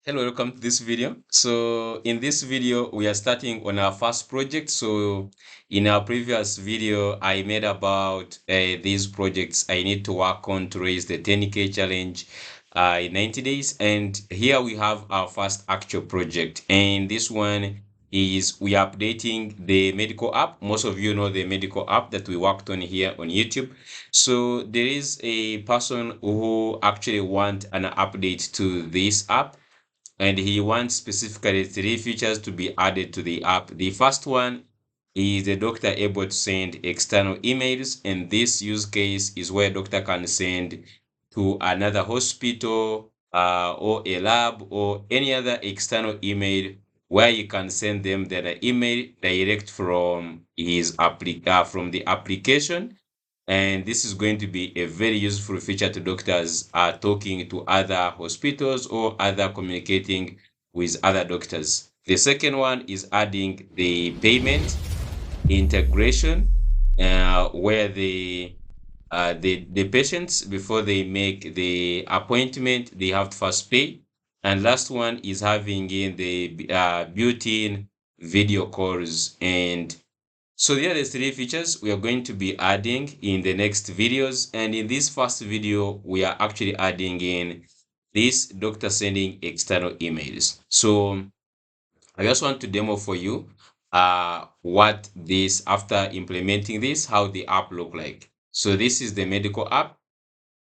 Hello, welcome to this video. So in this video, we are starting on our first project. So in our previous video, I made about these projects I need to work on to raise the 10K challenge in 90 days. And here we have our first actual project. And this one is we are updating the medical app. Most of you know the medical app that we worked on here on YouTube. So there is a person who actually want an update to this app, and he wants specifically three features to be added to the app. The first one is the doctor able to send external emails, and this use case is where doctor can send to another hospital or a lab or any other external email where you can send them the email direct from from the application. And this is going to be a very useful feature to doctors talking to other hospitals or other communicating with other doctors. The second one is adding the payment integration, where the patients, before they make the appointment, they have to first pay. And last one is having in the built-in video calls. And so here are the three features we are going to be adding in the next videos. And in this first video, we are actually adding in this doctor sending external emails. So I just want to demo for you what this, after implementing this, how the app look like. So this is the medical app.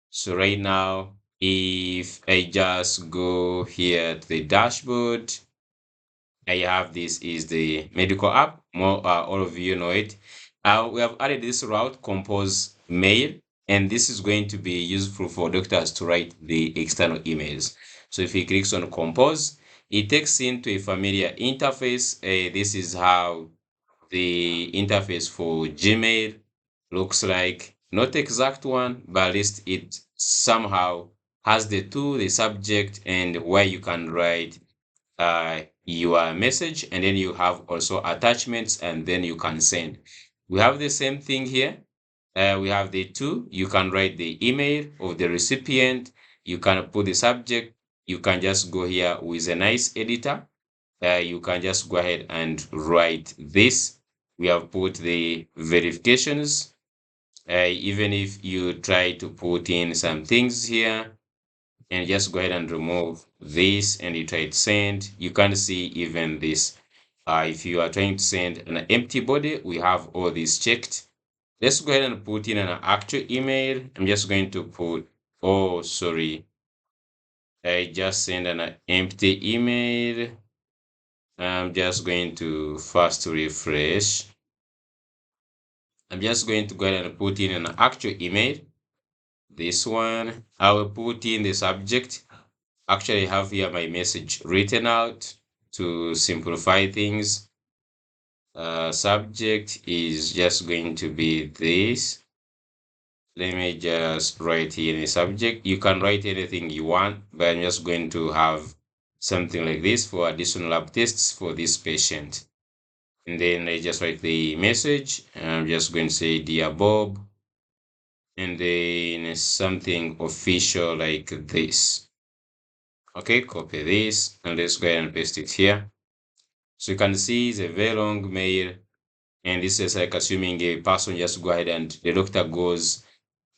So right now, if I just go here to the dashboard, I have this is the medical app. More, all of you know it. We have added this route compose mail, and this is going to be useful for doctors to write the external emails. So if he clicks on compose, it takes into a familiar interface. This is how the interface for Gmail looks like. Not exact one, but at least it somehow has the tool, the subject, and where you can write your message, and then you have also attachments, and then you can send. We have the same thing here. We have the two. You can write the email of the recipient. You can put the subject. You can just go here with a nice editor. You can just go ahead and write this. We have put the verifications. Even if you try to put in some things here, and just go ahead and remove this and you try to send, you can see even this. If you are trying to send an empty body, we have all these checked. Let's go ahead and put in an actual email. I'm just going to put, oh, sorry, I just sent an empty email. I'm just going to first refresh. I'm just going to go ahead and put in an actual email. This one, I will put in the subject. Actually, I have here my message written out to simplify things. Subject is just going to be this. Let me just write here in the subject. You can write anything you want, but I'm just going to have something like this for additional lab tests for this patient. And then I just write the message. I'm just going to say, Dear Bob, and then something official like this. Okay, copy this and let's go ahead and paste it here. So you can see it's a very long mail, and this is like assuming a person just go ahead and the doctor goes,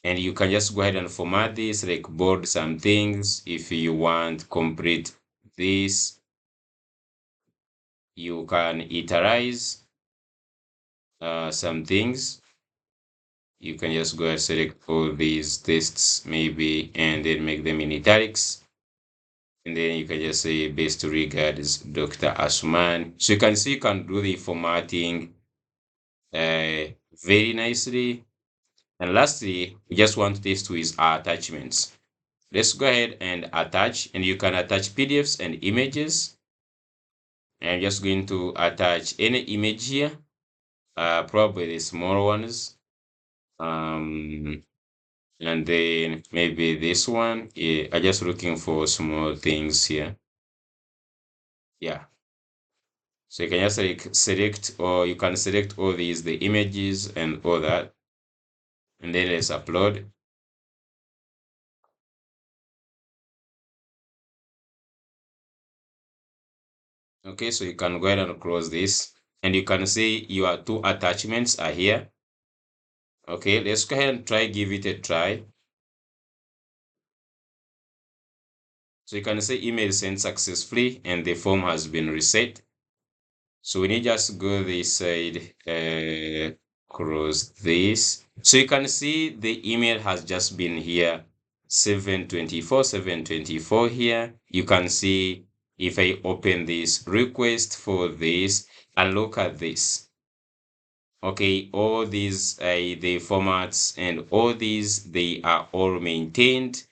and you can just go ahead and format this, like bold some things. If you want complete this, you can iterize some things. You can just go and select all these tests maybe, and then make them in italics. And then you can just say best regards, Dr. Asuman. So you can see you can do the formatting very nicely. And lastly, we just want this to is our attachments. Let's go ahead and attach, and you can attach PDFs and images. I'm just going to attach any image here, probably the small ones. And then maybe this one. Yeah, I'm just looking for small things here. Yeah. So you can just select, or you can select all these, the images and all that. And then let's upload. Okay, so you can go ahead and close this, and you can see your two attachments are here. Okay, let's go ahead and give it a try. So you can see email sent successfully and the form has been reset. So we need just go this side, close this. So you can see the email has just been here, 724 here. You can see if I open this request for this and look at this. Okay, all these, the formats and all these, they are all maintained.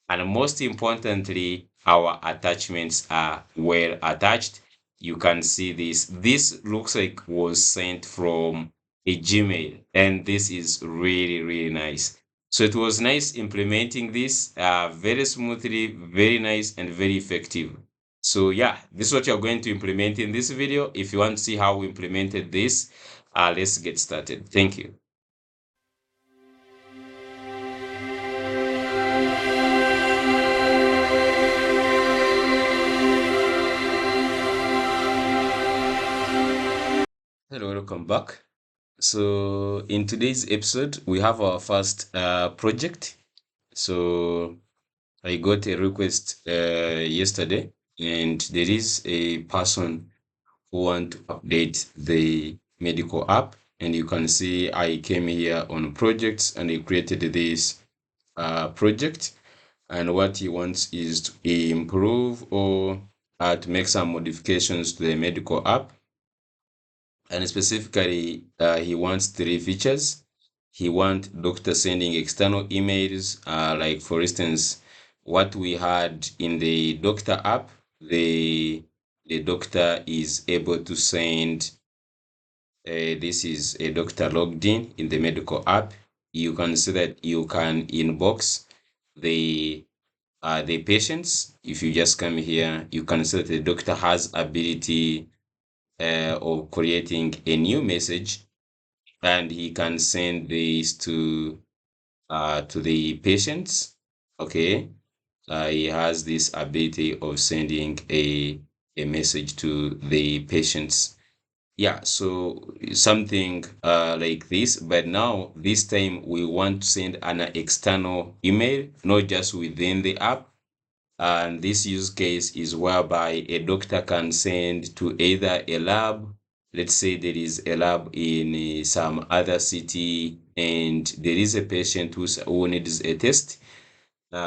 And most importantly, our attachments are well attached. You can see this. This looks like was sent from a Gmail, and this is really, really nice. So it was nice implementing this very smoothly, very nice, and very effective. So yeah, this is what you're going to implement in this video. If you want to see how we implemented this, let's get started. Thank you. Hello, welcome back. So in today's episode, we have our first project. So I got a request yesterday, and there is a person who want to update the medical app. And you can see I came here on projects and I created this project. And what he wants is to improve or to make some modifications to the medical app. And specifically, he wants three features. He wants doctor sending external emails, like for instance, what we had in the doctor app, the doctor is able to send, this is a doctor logged in the medical app. You can see that you can inbox the patients. If you just come here, you can see that the doctor has ability of creating a new message, and he can send this to the patients. Okay, he has this ability of sending a message to the patients. Yeah, so something like this, but now this time we want to send an external email, not just within the app. And this use case is whereby a doctor can send to either a lab. Let's say there is a lab in some other city and there is a patient who needs a test.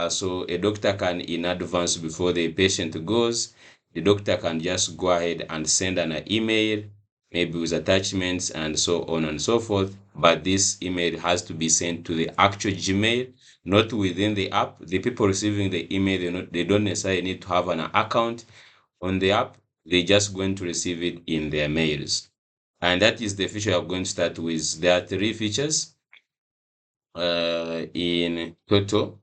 So a doctor can, in advance before the patient goes, the doctor can just go ahead and send an email, maybe with attachments and so on and so forth. But this email has to be sent to the actual Gmail, not within the app. The people receiving the email, they don't necessarily need to have an account on the app. They're just going to receive it in their mails. And that is the feature I'm going to start with. There are three features in total.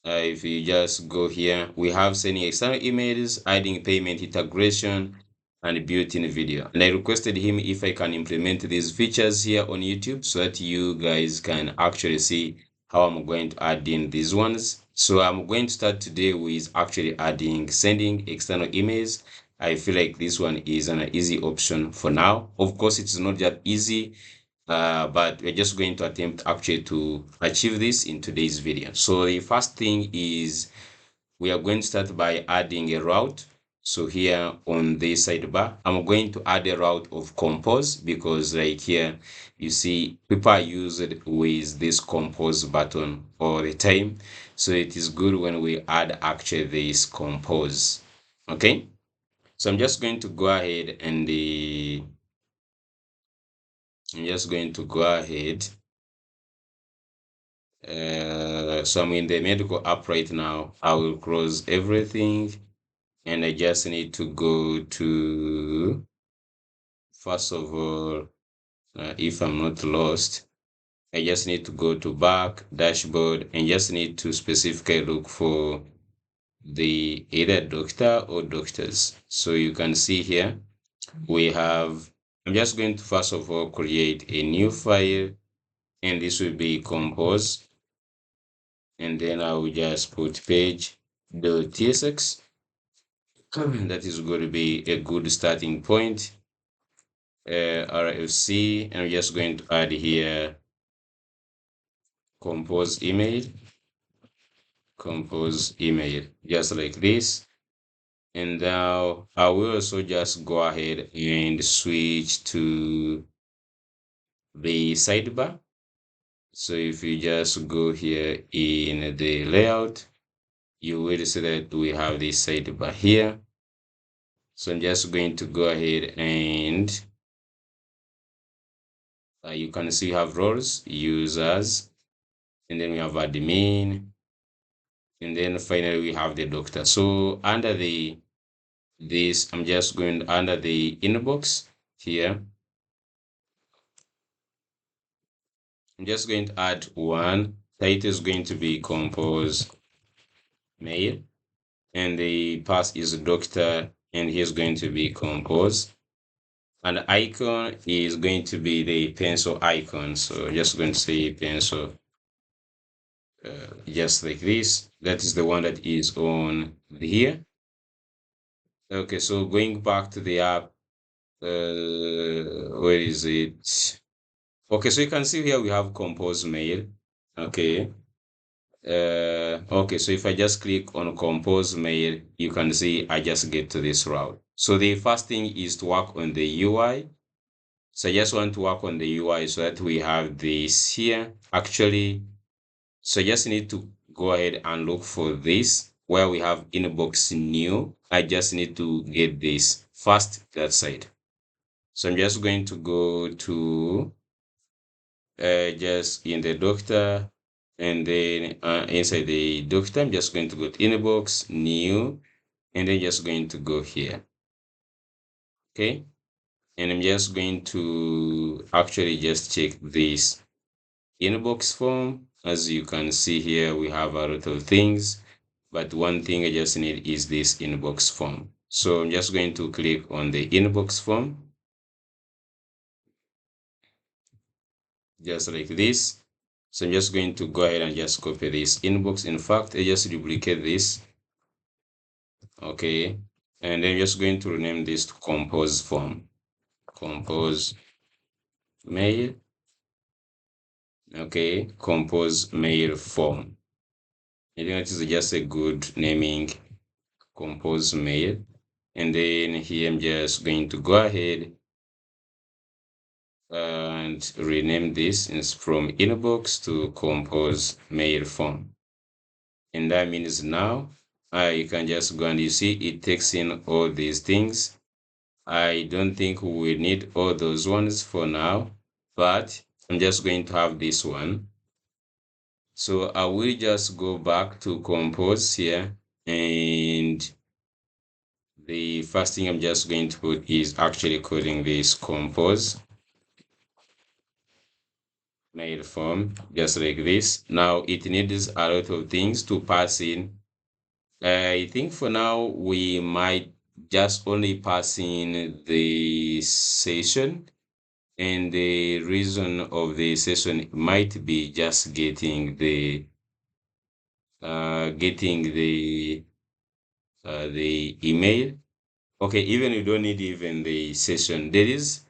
If you just go here, we have sending external emails, adding payment integration, and built-in video. And I requested him if I can implement these features here on YouTube so that you guys can actually see how I'm going to add in these ones. So I'm going to start today with actually adding sending external emails. I feel like this one is an easy option for now. Of course, it's not that easy, but we're just going to attempt actually to achieve this in today's video. So the first thing is we are going to start by adding a route. So here on this sidebar, I'm going to add a route of compose because like here, you see people are used with this compose button all the time. So it is good when we add actually this compose. Okay. So I'm just going to go ahead and I'm just going to go ahead. So I'm in the medical app right now. I will close everything and I just need to go to, first of all, if I'm not lost, I just need to go to back, dashboard, and just need to specifically look for the either doctor or doctors. So you can see here, we have, I'm just going to first of all create a new file, and this will be compose. And then I will just put page.tsx. That is going to be a good starting point. RFC, and I'm just going to add here compose email, just like this. And now I will also just go ahead and switch to the sidebar. So if you just go here in the layout, you will see that we have this sidebar here. So I'm just going to go ahead and you can see we have roles, users, and then we have admin, and then finally we have the doctor. So under this, I'm just going under the inbox here. I'm just going to add one. Title is going to be compose mail, and the pass is doctor, and here's going to be compose. And the icon is going to be the pencil icon. So just going to say pencil, just like this. That is the one that is on here. Okay, so going back to the app, where is it? Okay, so you can see here we have compose mail. Okay. Okay, so if I just click on compose mail, you can see I just get to this route. So the first thing is to work on the UI. So I just want to work on the UI so that we have this here. Actually, so I just need to go ahead and look for this where we have inbox new. I just need to get this first that side. So I'm just going to go to just in the doctor, and then inside the doctor, I'm just going to go to inbox, new, and then just going to go here. Okay. And I'm just going to actually just check this inbox form. As you can see here, we have a lot of things, but one thing I just need is this inbox form. So I'm just going to click on the inbox form, just like this. So I'm just going to go ahead and just copy this inbox. In fact, I just duplicate this. Okay. And then just going to rename this to compose form. Compose mail. Okay. Compose mail form. I think that is just a good naming, compose mail. And then here I'm just going to go ahead and rename this from inbox to compose mail form. And that means now you can just go and you see it takes in all these things. I don't think we will need all those ones for now, but I'm just going to have this one. So I will just go back to compose here, and the first thing I'm just going to put is actually coding this compose mail form, just like this. Now it needs a lot of things to pass in. I think for now we might just only pass in the session, and the reason of the session might be just getting the email. Okay, even you don't need even the session. There is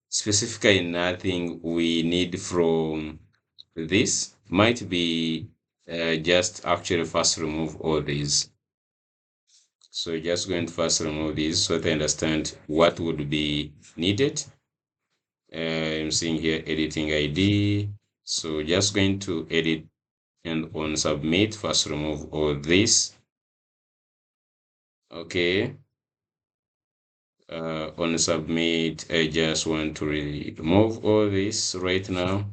specifically nothing we need from this. Might be just actually first remove all these. So just going to first remove these so that I understand what would be needed. I'm seeing here editing ID. So just going to edit, and on submit, first remove all this. Okay. On submit, I just want to remove all this right now.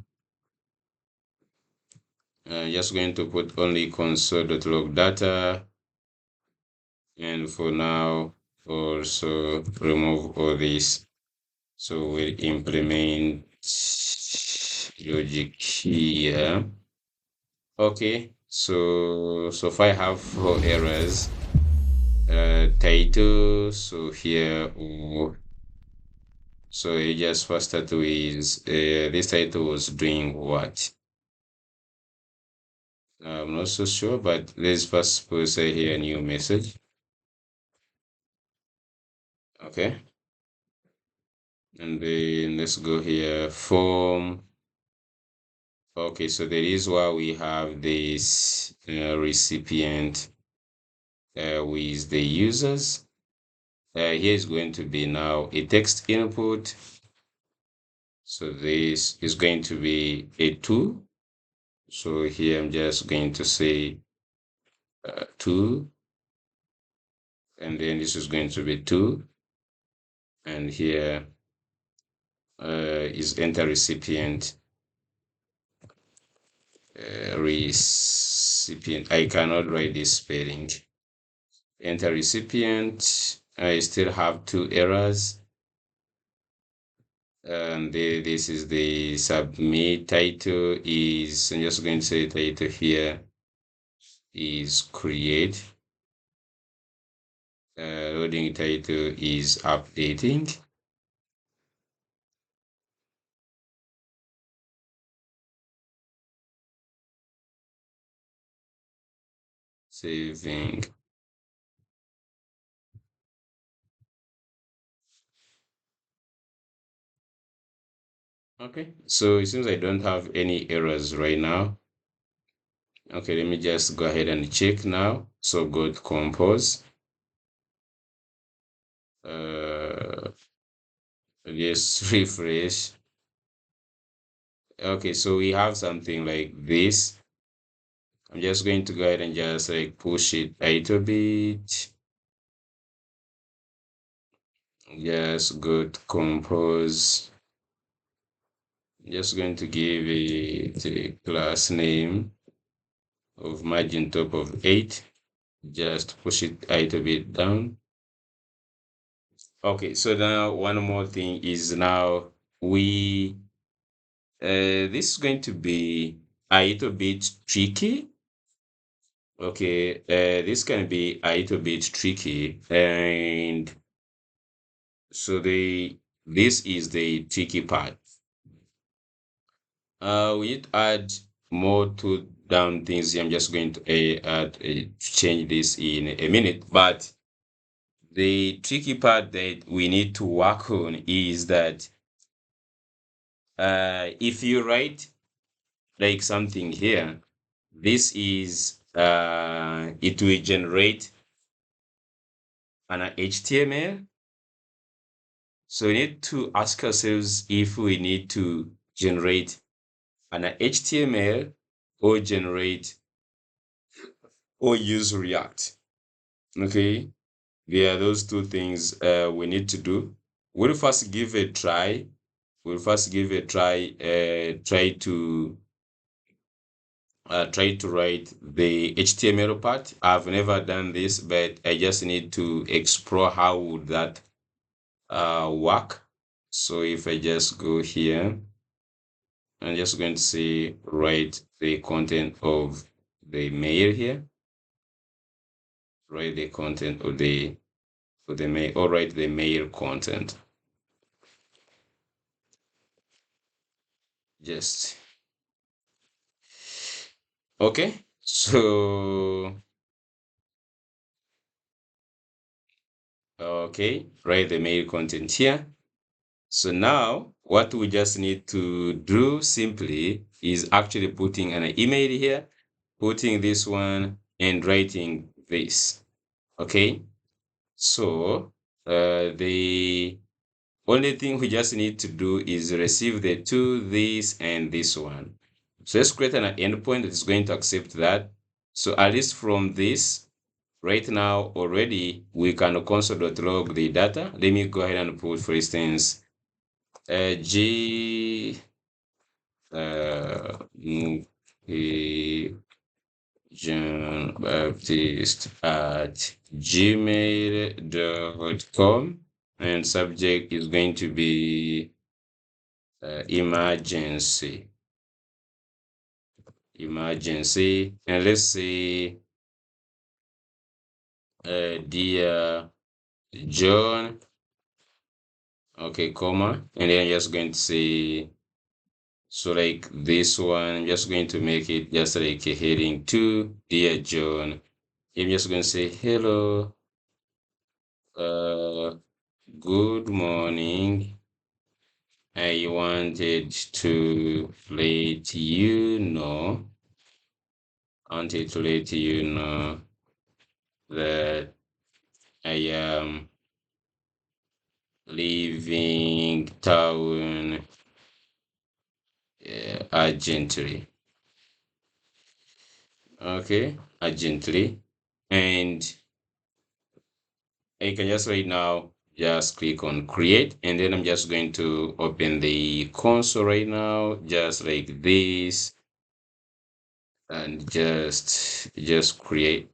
Just going to put only console.log data. And for now, also remove all this. So we'll implement logic here. Okay, so far I have 4 errors. Title, so here, so you just first start with this title was doing what? I'm not so sure, but let's first put say here new message. Okay, and then let's go here, form. Okay, so that is why we have this recipient with the users. Here is going to be now a text input. So this is going to be a 2. So here I'm just going to say 2, and then this is going to be 2, and here is enter recipient. Recipient. I cannot write this spelling. Enter recipient. I still have 2 errors. And this is the submit title is, I'm just going to say title here is create. Loading title is updating. Saving. Okay, so it seems I don't have any errors right now. Okay, let me just go ahead and check now. So go to compose. Just refresh. Okay, so we have something like this. I'm just going to go ahead and just like push it a little bit. Just go to compose. Just going to give it a class name of margin top of 8. Just push it a little bit down. Okay, so now one more thing is now we this is going to be a little bit tricky. Okay, this can be a little bit tricky, and so this is the tricky part. We need to add more to down things. I'm just going to change this in a minute, but the tricky part that we need to work on is that if you write like something here, this is it will generate an HTML. So we need to ask ourselves if we need to generate an HTML or generate or use React. Okay, there are those two things we need to do. We'll first give a try. We'll first give a try. Try to write the HTML part. I've never done this, but I just need to explore how would that work. So if I just go here, I'm just going to say write the content of the mail here. Write the content of the mail, or write the mail content. Just okay. So okay, write the mail content here. So now what we just need to do simply is actually putting an email here, putting this one and writing this. Okay. So the only thing we just need to do is receive the two, this, and this one. So let's create an endpoint that is going to accept that. So at least from this, right now already, we can console.log the data. Let me go ahead and put, for instance, G John Baptist at gmail.com, and subject is going to be emergency, and let's say dear John, okay, comma, and then I'm just going to say, so like this one, I'm just going to make it just like a heading to dear John. I'm just going to say hello, Good morning. I wanted to let you know, that I am leaving town urgently. Okay, urgently. And I can just right now just click on create, and then I'm just going to open the console right now, just like this, and just create.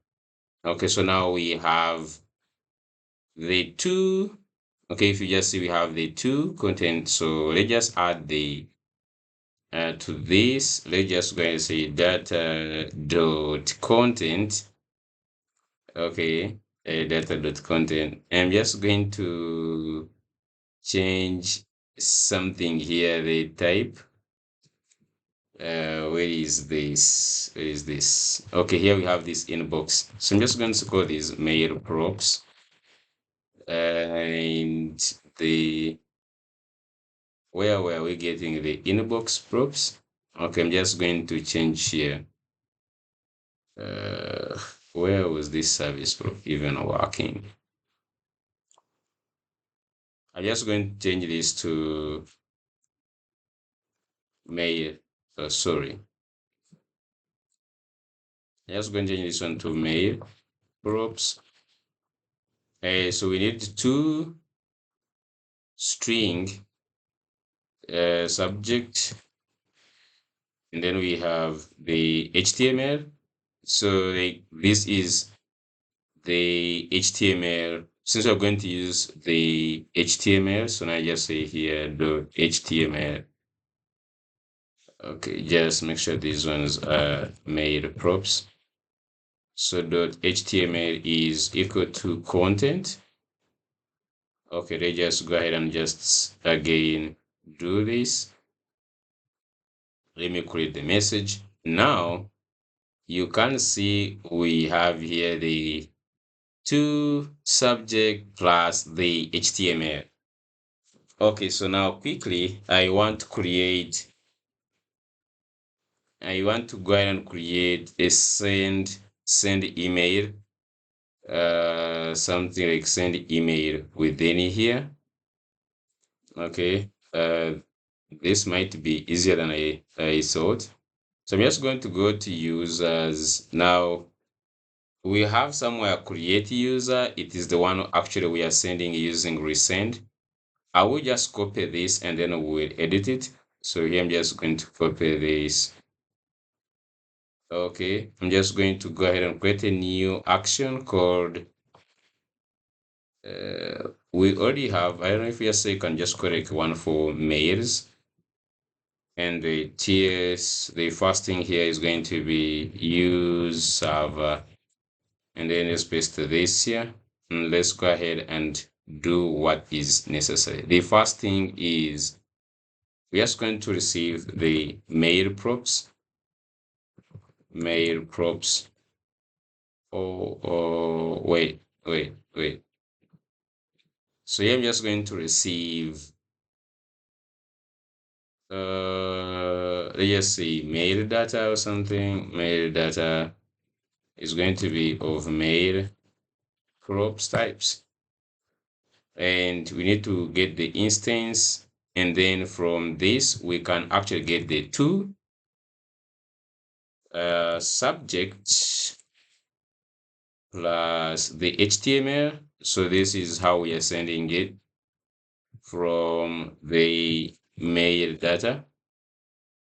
Okay, so now we have the two. Okay, if you just see, we have the two content. So let's just add the to this. Let's just go and say data dot content. Okay, data dot content. I'm just going to change something here. The type. Where is this? Where is this? Okay, here we have this inbox. So I'm just going to call these mail props, and the where were we getting the inbox props? Okay, I'm just going to change here. Uh, where was this service prop even working? I'm just going to change this to mail. Sorry, I'm just going to change this one to mail props. So we need two string subject, and then we have the HTML. So like this is the HTML. Since we're going to use the HTML, so now I just say here the HTML. Okay, just make sure these ones are made props. So dot HTML is equal to content. Okay, they just go ahead and just again do this. Let me create the message. Now you can see we have here the two subject plus the HTML. Okay, so now quickly, I want to go ahead and create a send email, something like send email within here. Okay, this might be easier than I thought. So I'm just going to go to users. Now we have somewhere create user. It is the one actually we are sending using resend. I will just copy this and then we'll edit it. So here I'm just going to copy this. Okay, I'm just going to go ahead and create a new action called, we already have, I don't know if you can just correct one for mails. And the TS, the first thing here is going to be use server. And then let's paste this here. And let's go ahead and do what is necessary. The first thing is we are just going to receive the mail props. Mail props. Wait. So here I'm just going to receive, let's just say mail data or something. Mail data is going to be of mail props types. And we need to get the instance. And then from this, we can actually get the two subject plus the HTML. So this is how we are sending it from the mail data.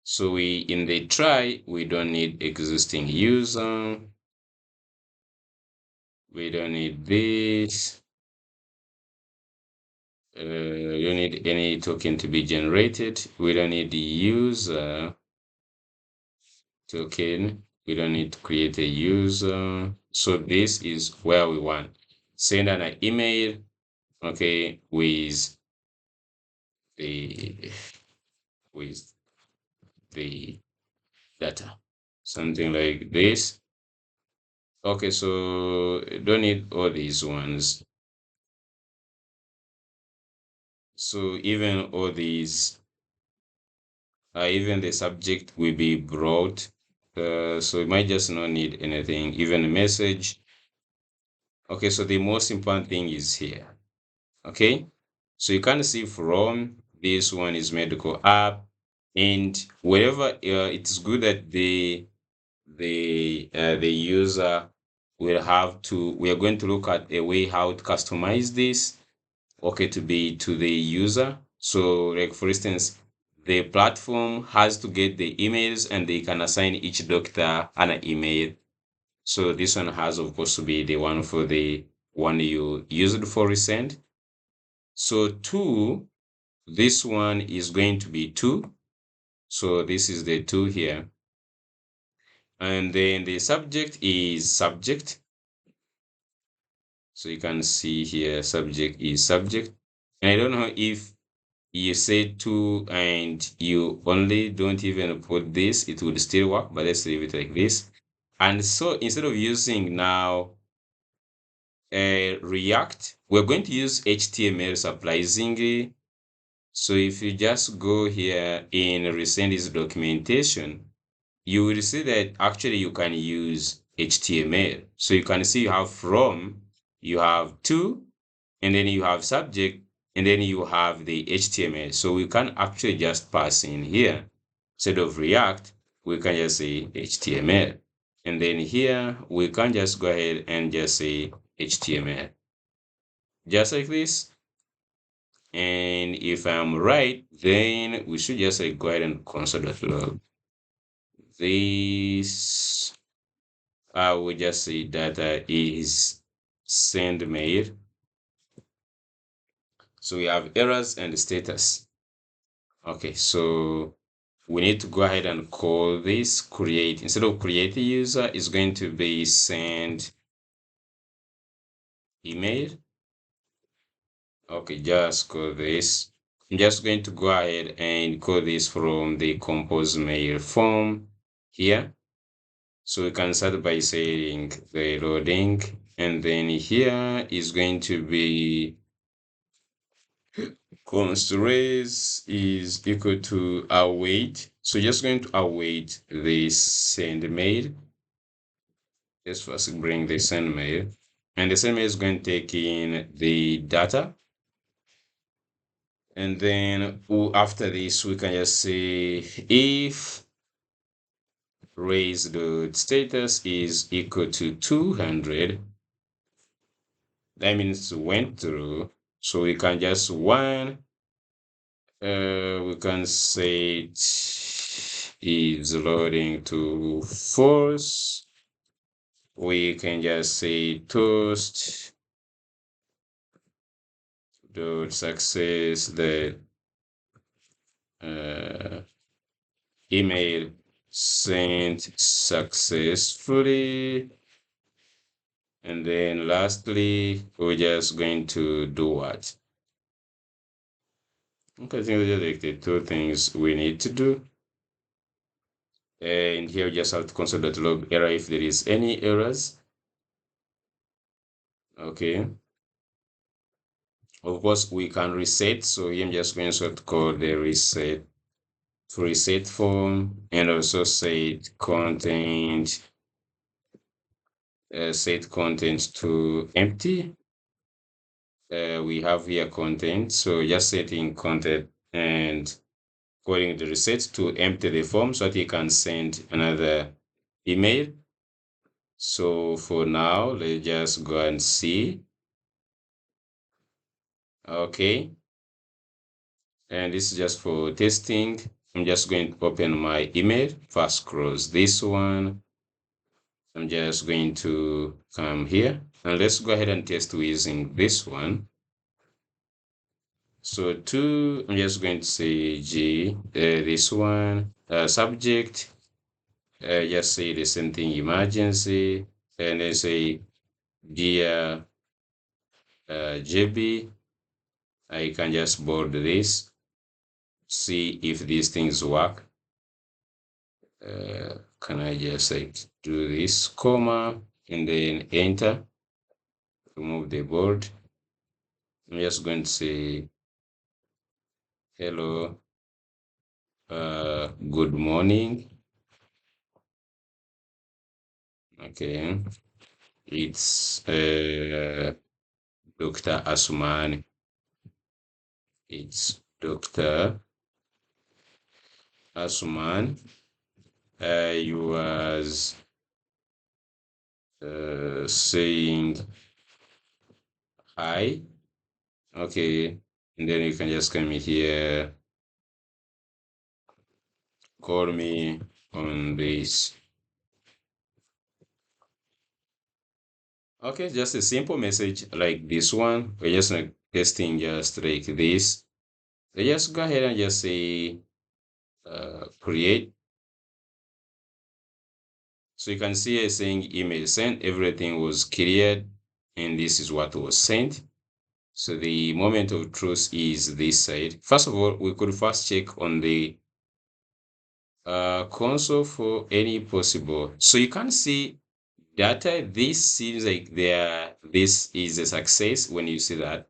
So we in the try, we don't need existing user. We don't need this. You don't need any token to be generated. We don't need the user token. We don't need to create a user. So this is where we want. Send an email, okay, the with the data. Something like this. Okay, so don't need all these ones. So even all these, even the subject will be broad. So you might just not need anything, even a message. Okay, so the most important thing is here. Okay, so you can see from this one is medical app, and wherever it's good that the user will have to. We are going to look at a way how to customize this. Okay, to be to the user. So, like for instance, the platform has to get the emails, and they can assign each doctor an email. So this one has, of course, to be the one for the one you used for recent. So two, this one is going to be two. So this is the two here. And then the subject is subject. So you can see here, subject is subject. And I don't know if you say two and you only don't even put this, it would still work, but let's leave it like this. And so instead of using now React, we're going to use HTML surprisingly. So if you just go here in Resendi's documentation, you will see that actually you can use HTML. So you can see you have from, you have to, and then you have subject, and then you have the HTML. So we can actually just pass in here. Instead of React, we can just say HTML. And then here, we can just go ahead and just say HTML. Just like this. And if I'm right, then we should just go ahead and console.log. This, I will just say data is send mail. So we have errors and status. Okay, so we need to go ahead and call this create. Instead of create a user, it's going to be send email. Okay, just call this. I'm just going to go ahead and call this from the compose mail form here. So we can start by saying the loading, and then here is going to be const raise is equal to await. So just going to await this send mail. Just first bring the send mail, and the send mail is going to take in the data. And then after this, we can just say if raise the status is equal to 200, that means went through. So we can just we can say it is loading to false. We can just say toast dot success the uh, email sent successfully. And then lastly, we're just going to do what? Okay, I think those are like the two things we need to do. And here we just have to console.log error if there is any errors. Okay. Of course, we can reset. So here I'm just going to call the reset form, and also set content to empty. We have here content. So just setting content and calling the reset to empty the form so that you can send another email. So for now, let's just go and see. Okay. And this is just for testing. I'm just going to open my email. First close this one. I'm just going to come here and let's go ahead and test using this one. So I'm just going to say this one, subject, just say the same thing, emergency, and then say dear JB. I can just bold this, see if these things work. Can I just like do this comma and then enter, remove the board. I'm just going to say hello, good morning. Okay, it's Dr. Asuman. It's Dr. Asuman. You was saying hi. Okay, and then you can just come here, call me on this. Okay, just a simple message like this one. We're just like testing just like this. So just go ahead and just say create. So you can see it saying email sent, everything was cleared, and this is what was sent. So the moment of truth is this side. First of all, we could first check on the console for any possible. So you can see data. This seems like this is a success when you see that.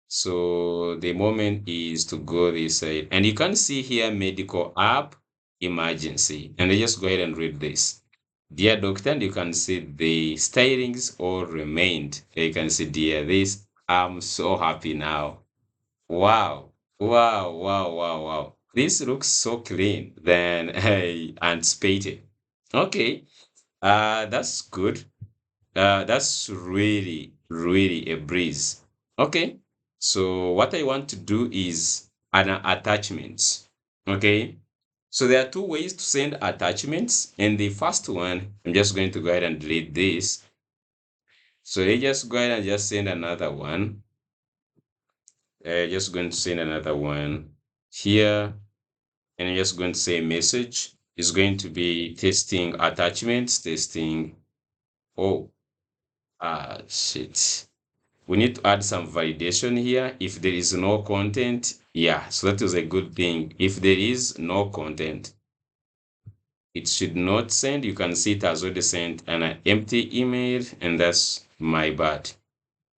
So the moment is to go this side, and you can see here medical app emergency, and I just go ahead and read this. Dear doctor, and you can see the stylings all remained. You can see, dear this, I'm so happy now. Wow, wow, wow, wow, wow. This looks so clean than I anticipated. Okay, that's good. That's really, really a breeze. Okay, so what I want to do is an attachments. Okay, so there are two ways to send attachments, and the first one, I'm just going to go ahead and delete this. So you just go ahead and just send another one. Just going to send another one here, and I'm just going to say message. It's going to be testing attachments, testing. Oh, shit. We need to add some validation here. If there is no content, yeah, so that is a good thing. If there is no content, it should not send. You can see it has already sent an empty email, and that's my bad.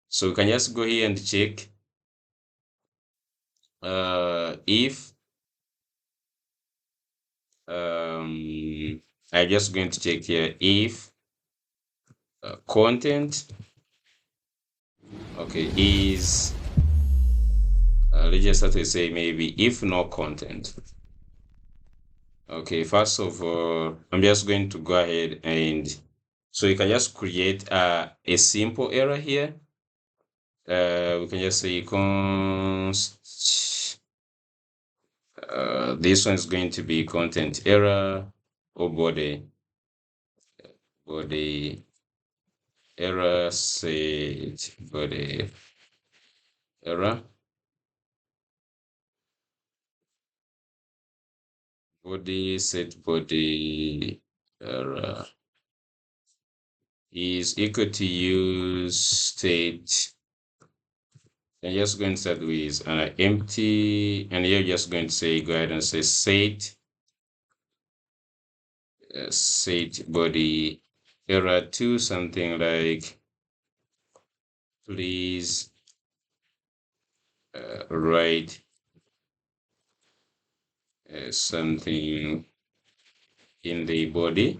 So we can just go here and check if I'm just going to check here if content, okay, is let's just start to say maybe if no content. Okay, first of all, I'm just going to go ahead and so you can just create a simple error here. We can just say const. This one is going to be content error or body error set body error body set body error is equal to use state. I'm just going to start with an empty, and you're just going to say, go ahead and say set body error to something like, please write something in the body.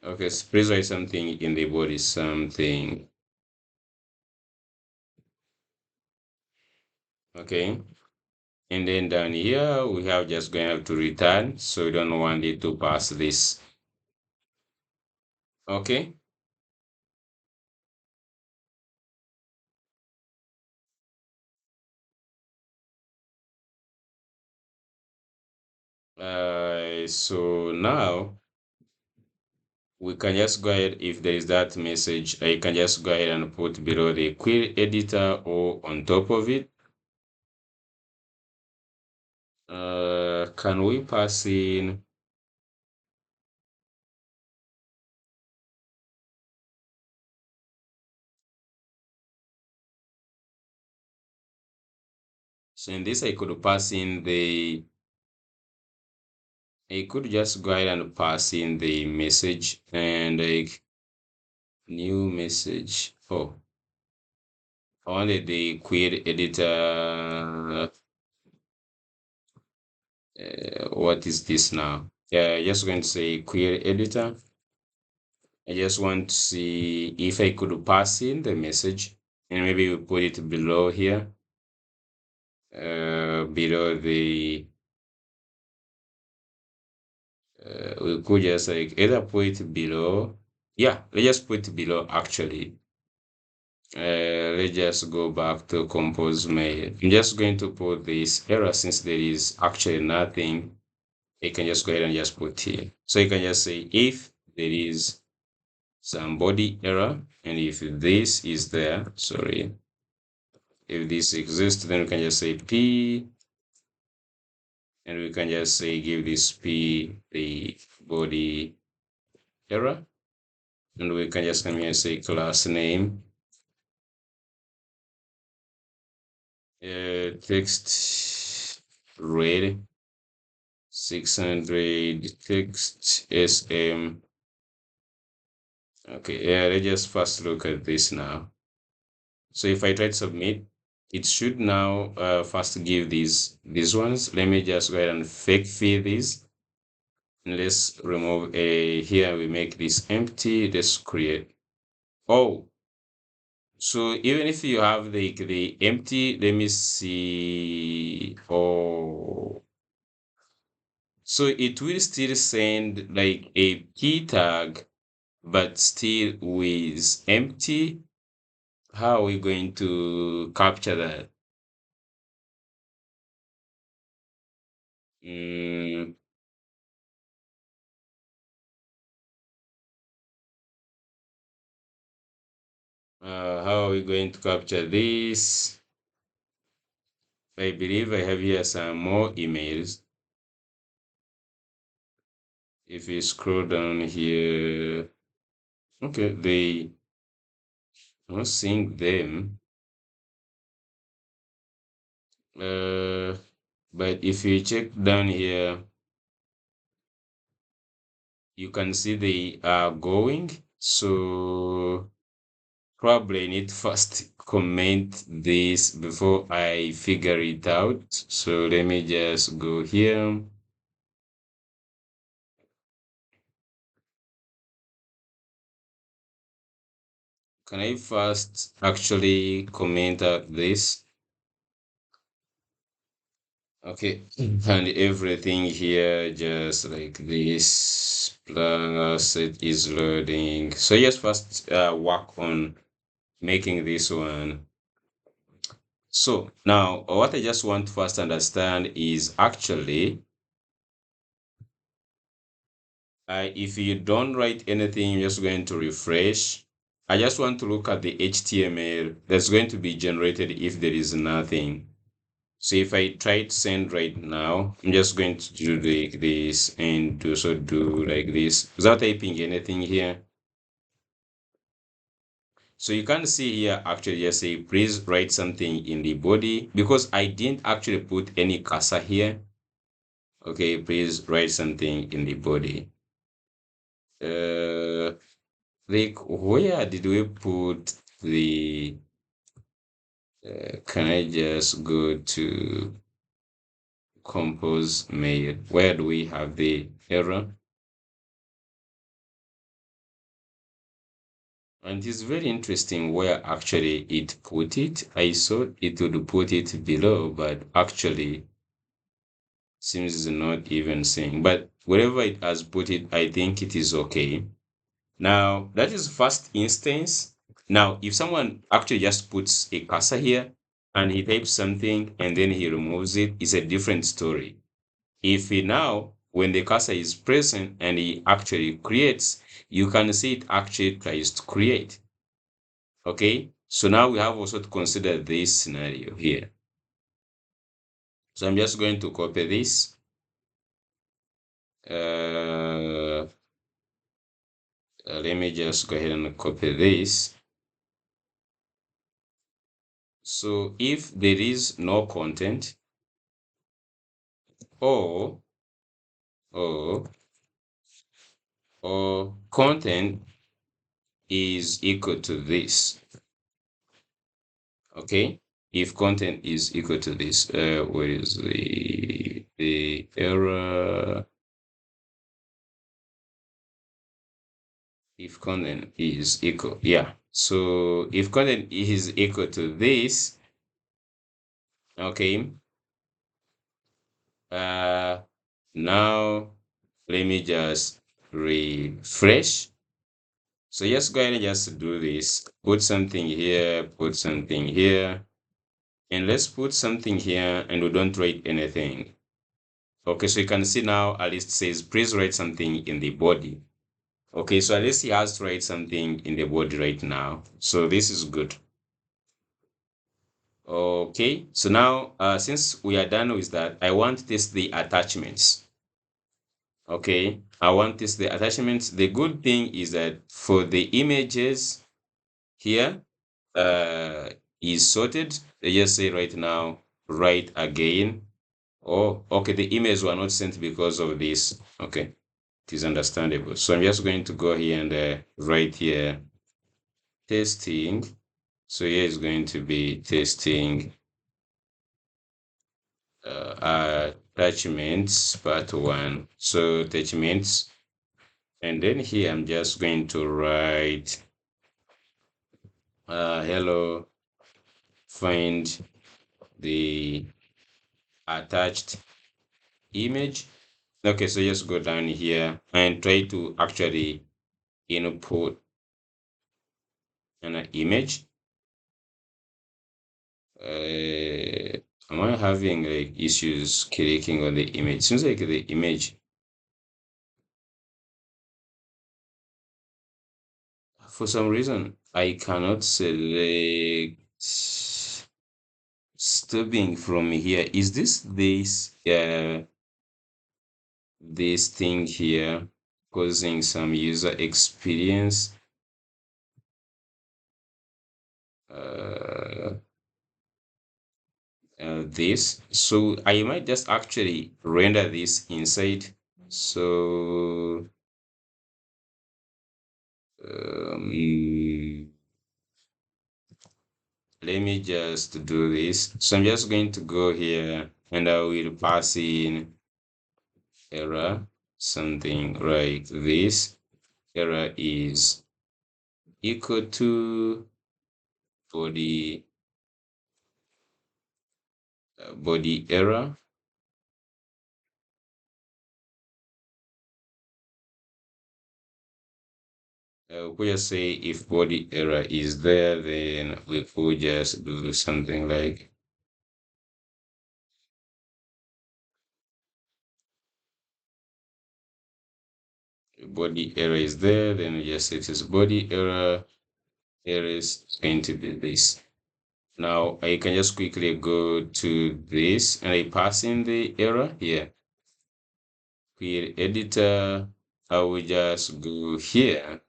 Okay, so please write something in the body, something. Okay, and then down here we have just going to have to return, so we don't want it to pass this. Okay. So now we can just go ahead, if there is that message, I can just go ahead and put below the query editor or on top of it. Can we pass in so in this I could pass in I could just go ahead and pass in the message and like new message. Oh, I wanted the query editor. What is this now? Yeah, just going to say query editor. I just want to see if I could pass in the message, and maybe we put it below here, below the, we could just like either put it below. Yeah, let's just put it below actually. Let's just go back to compose mail. I'm just going to put this error since there is actually nothing. You can just go ahead and just put here. So you can just say if there is some body error, and if this is there, sorry, if this exists, then we can just say p, and we can just say give this p the body error, and we can just come here and say class name, text read 600 text sm. Okay, yeah, let's just first look at this now. So if I try to submit, it should now first give these ones. Let me just go ahead and fake fill these. And let's remove a here. We make this empty. Let's create. Oh, so even if you have the empty, let me see. Oh, so it will still send like a key tag, but still with empty. How are we going to capture that? Mm, how are we going to capture this? I believe I have here some more emails. If you scroll down here, okay, they not seeing them. Uh, but if you check down here, you can see they are going. So probably I need to first comment this before I figure it out. So let me just go here. Can I first actually comment out this? Okay, and everything here just like this plus it is loading. So yes, first work on making this one. So now what I just want to first understand is actually if you don't write anything, you're just going to refresh. I just want to look at the HTML that's going to be generated if there is nothing. So if I try to send right now, I'm just going to do like this and also do like this without typing anything here. So you can see here actually just say please write something in the body because I didn't actually put any cursor here. Okay, please write something in the body. Like where did we put the can I just go to compose mail? Where do we have the error? And it's very interesting where actually it put it. I thought it would put it below, but actually seems not even saying. But wherever it has put it, I think it is okay. Now that is first instance. Now, if someone actually just puts a cursor here and he types something and then he removes it, it's a different story. If he now, when the cursor is present and he actually creates, you can see it actually tries to create. Okay, so now we have also to consider this scenario here. So I'm just going to copy this. Let me just go ahead and copy this. So if there is no content or or or content is equal to this. Okay, if content is equal to this, where is the error? If content is equal, yeah. So if content is equal to this, okay, uh, now let me just refresh. So just go ahead and just do this. Put something here, put something here, and let's put something here, and we don't write anything. Okay, so you can see now at least says please write something in the body. Okay, so at least he has to write something in the body right now. So this is good. Okay, so now since we are done with that, I want this the attachments. Okay, I want this the attachments. The good thing is that for the images here, is sorted. They just say right now, write again. Oh, okay, the emails were not sent because of this. Okay, it is understandable. So I'm just going to go here and write here testing. So here is going to be testing attachments part one. So attachments, and then here I'm just going to write hello, find the attached image. Okay, so just go down here and try to actually input an image. Am I having like issues clicking on the image? Seems like the image, for some reason, I cannot select stopping from here. Is this thing here causing some user experience? Uh, this. So I might just actually render this inside. So um, let me just do this. So I'm just going to go here and I will pass in error, something like this. Error is equal to body body error. We just say if body error is there, then we could just do something like body error is there, then we just say it is body error. Error is going to be this. Now I can just quickly go to this and I pass in the error here. Create editor. I will just go here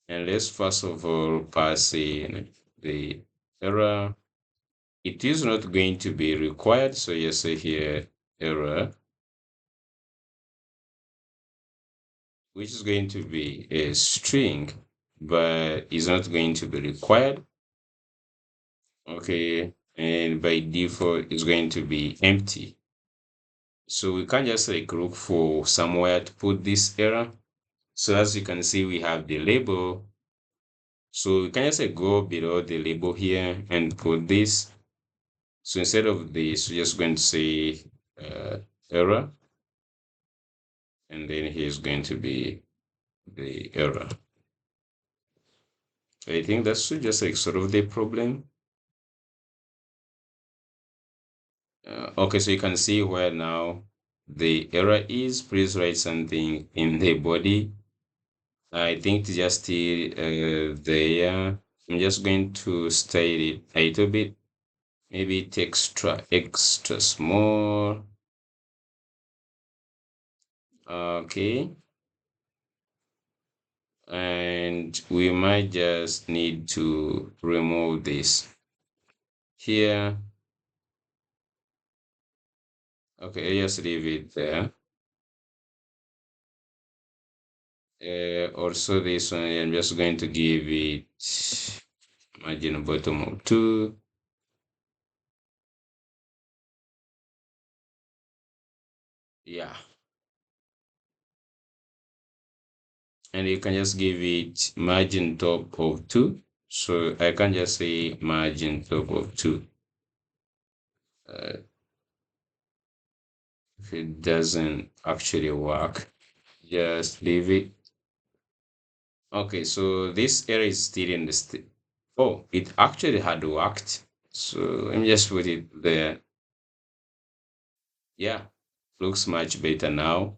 and let's first of all pass in the error. It is not going to be required, so you say here error, which is going to be a string, but is not going to be required. Okay, and by default it's going to be empty. So we can just like look for somewhere to put this error. So as you can see, we have the label. So we can just like go below the label here and put this. So instead of this, we're just going to say error, and then here's going to be the error. I think that should just like solve the problem. Okay, so you can see where now the error is. Please write something in the body. I think it's just still there. I'm just going to style it a little bit. Maybe it extra small. Okay. And we might just need to remove this here. Okay, just leave it there. Also this one, I'm just going to give it margin bottom of 2. Yeah, and you can just give it margin top of 2. So I can just say margin top of 2. uh, if it doesn't actually work, just leave it. Okay, so this error is still in the state. Oh, it actually had worked. So let me just put it there. Yeah, looks much better now.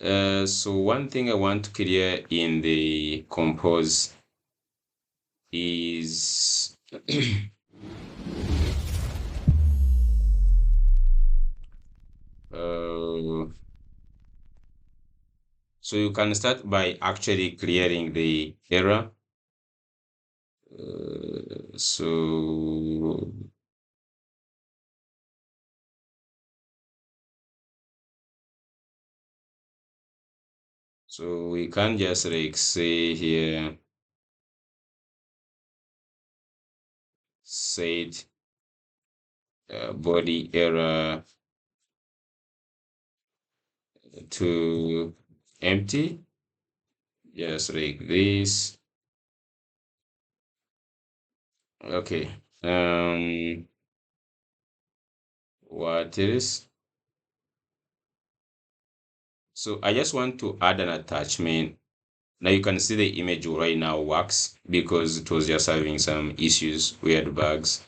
So one thing I want to clear in the compose is uh, so you can start by actually clearing the error. So we can just like say here set body error to empty, just like this. Okay. What is so I just want to add an attachment. Now you can see the image right now works because it was just having some issues, weird bugs.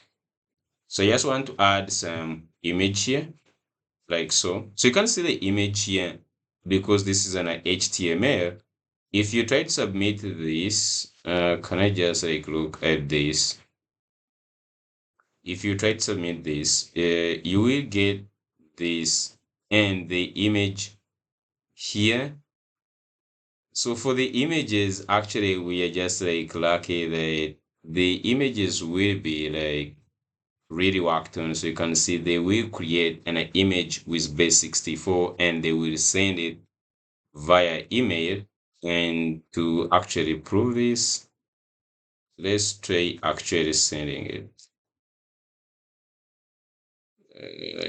So I just want to add some image here, like so. So you can see the image here because this is an HTML. If you try to submit this, can I just like look at this? If you try to submit this, you will get this and the image here. So for the images, actually, we are just like lucky that the images will be like really worked on. So you can see they will create an image with base64 and they will send it via email. And to actually prove this, let's try actually sending it.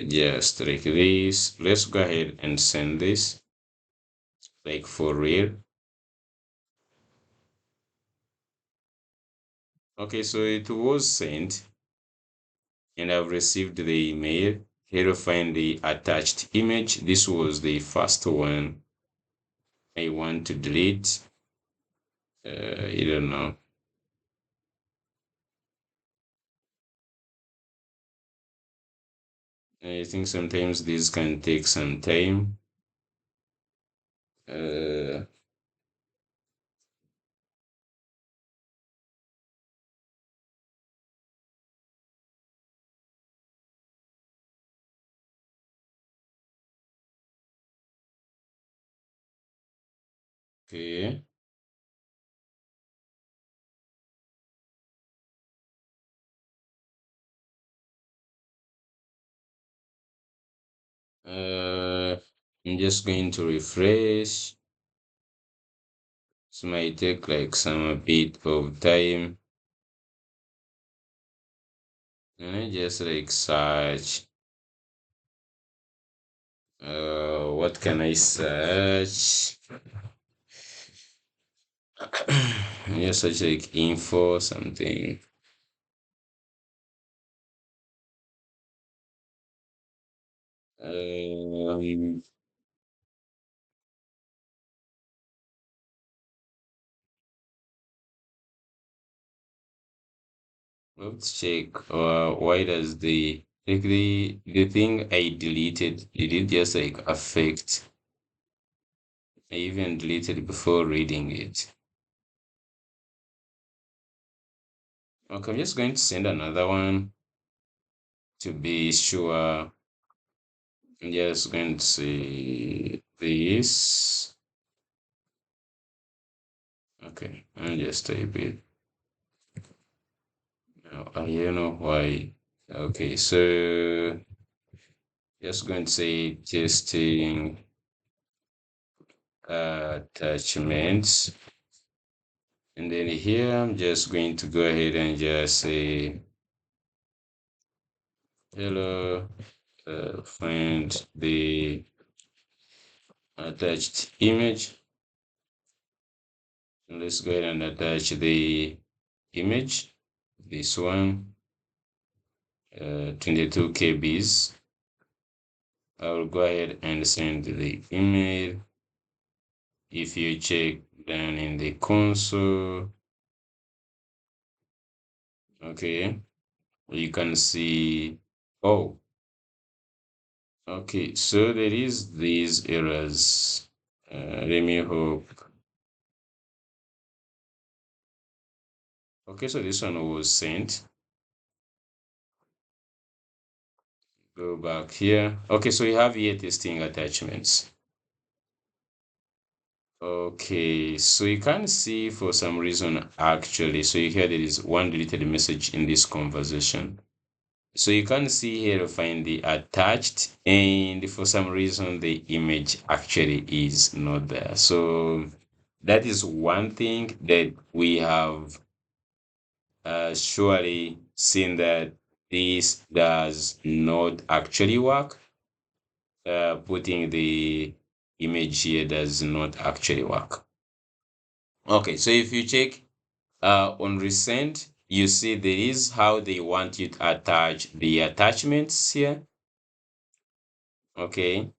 Just like this. Let's go ahead and send this, like for real. Okay, so it was sent, and I've received the email. Here to find the attached image. This was the first one I want to delete. I don't know. I think sometimes this can take some time. Uh, okay. I'm just going to refresh. This might take like some a bit of time. And I just like search. What can I search? Just search like info something. Um, let's check. Why does the thing I deleted did it just like affect? I even deleted before reading it. Okay, I'm just going to send another one to be sure. I'm just going to say this. Okay, and just type it. Now, I don't know why. Okay, so just going to say testing attachments. And then here, I'm just going to go ahead and just say, hello, find the attached image. And let's go ahead and attach the image. This one, 22 kbs. I will go ahead and send the email. If you check down in the console, okay, you can see, oh, okay, so there is these errors. Let me hope. Okay, so this one was sent. Go back here. Okay, so you have here testing attachments. Okay, so you can see for some reason actually, so here there is one deleted message in this conversation. So you can see here to find the attached, and for some reason the image actually is not there. So that is one thing that we have surely seen that this does not actually work. Putting the image here does not actually work. Okay, so if you check on recent, you see there is how they want you to attach the attachments here. Okay,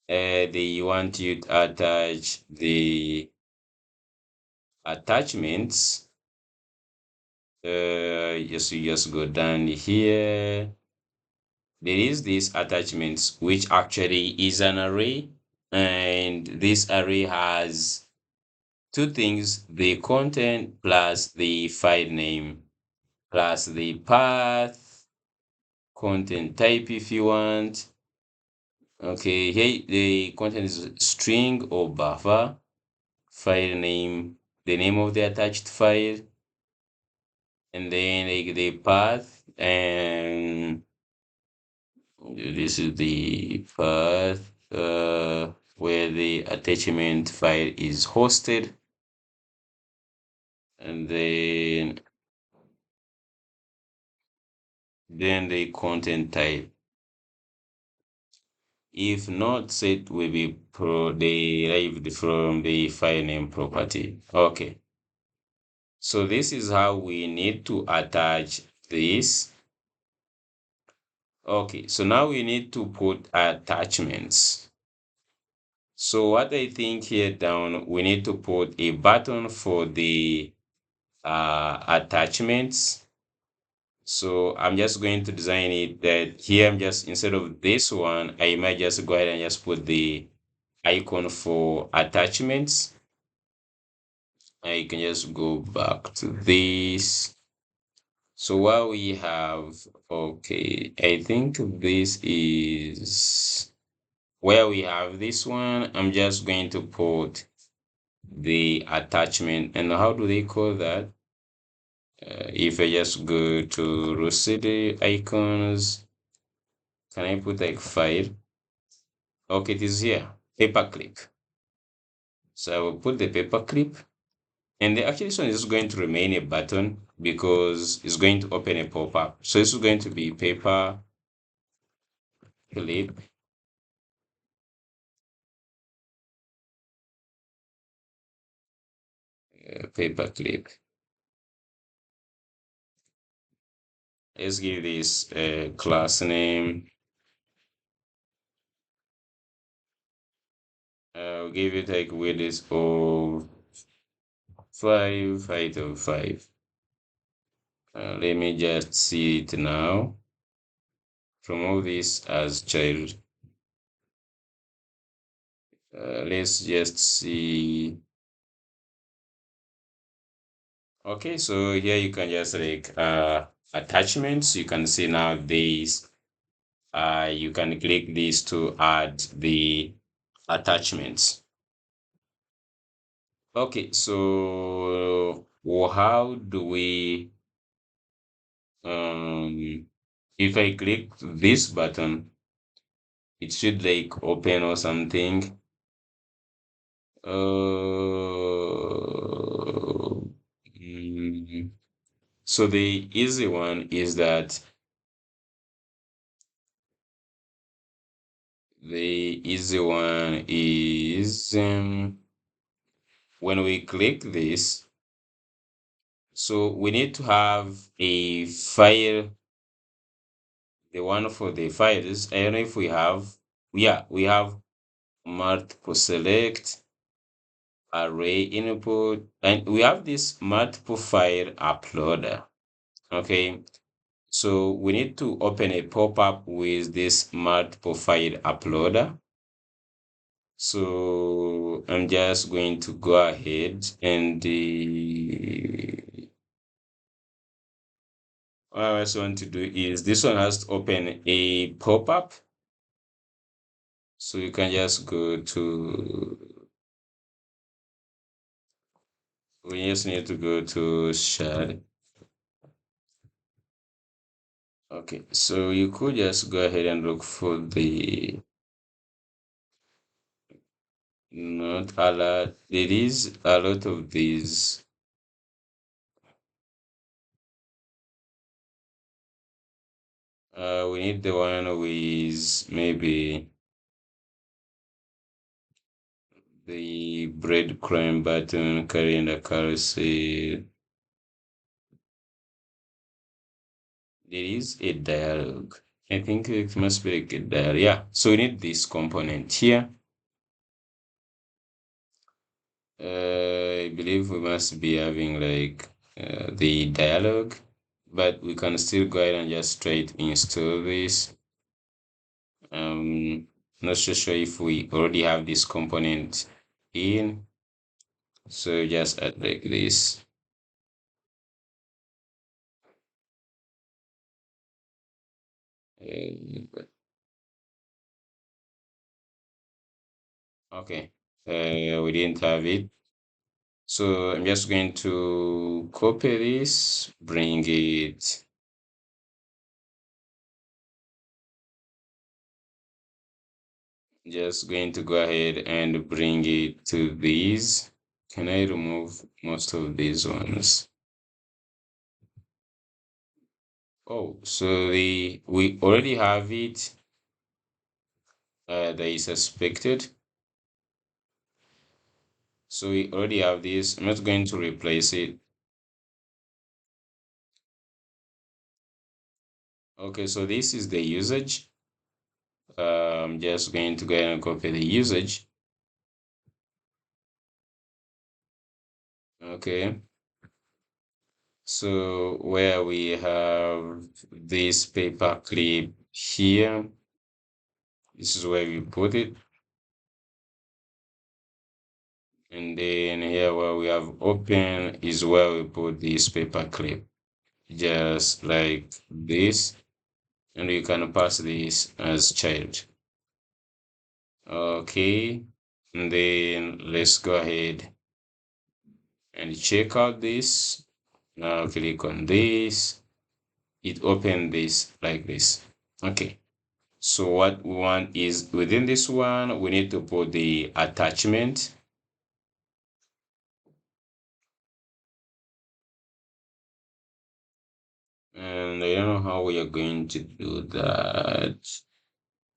they want you to attach the attachments. Yes, you just go down here. There is this attachments, which actually is an array, and this array has two things: the content plus the file name plus the path, content type if you want. Okay, here the content is string or buffer, file name, the name of the attached file, and then like the path, and this is the path where the attachment file is hosted, and then the content type. If not set will be derived from the file name property. Okay. So this is how we need to attach this. Okay, so now we need to put attachments. So what I think here down, we need to put a button for the attachments. So I'm just going to design it that here I'm just, instead of this one, I might just go ahead and just put the icon for attachments. I can just go back to this. So what we have, okay, I think this is where we have this one. I'm just going to put the attachment, and how do they call that? If I just go to Rosetta icons, can I put like file? Okay, it is here, paperclip. So I will put the paperclip, and actually this one is going to remain a button because it's going to open a pop-up. So this is going to be paper clip. Paper clip. Let's give this a class name. I'll give it like width of 5, height of 5. Let me just see it now. From all this as child. Let's just see. Okay, so here you can just like attachments. You can see now these. You can click this to add the attachments. Okay, so how do we if I click this button, it should like open or something. So the easy one is that the easy one is when we click this, so we need to have a file, the one for the files. I don't know if we have, yeah, we have multiple select, array input, and we have this multiple file uploader. Okay, so we need to open a pop-up with this multiple file uploader. So I'm just going to go ahead and what I also want to do is this one has to open a pop-up. So you can just go to, we just need to go to share. Okay, so you could just go ahead and look for the not a lot. There is a lot of these. We need the one with maybe the breadcrumb button carrying the carousel. There is a dialog. I think it must be like a dialog. Yeah, so we need this component here. I believe we must be having like the dialog, but we can still go ahead and just try to install this. Not so sure if we already have this component in, so just add like this. Okay, we didn't have it. So I'm just going to copy this, bring it. Just going to go ahead and bring it to these. Can I remove most of these ones? Oh, so we already have it. That is suspected. So we already have this. I'm not going to replace it. Okay, so this is the usage. I'm just going to go ahead and copy the usage. Okay. So where we have this paper clip here, this is where we put it. And then here where we have open is where we put this paper clip, just like this. And we can pass this as child. Okay. And then let's go ahead and check out this. Now click on this. It opened this like this. Okay. So what we want is within this one, we need to put the attachment. And I don't know how we are going to do that.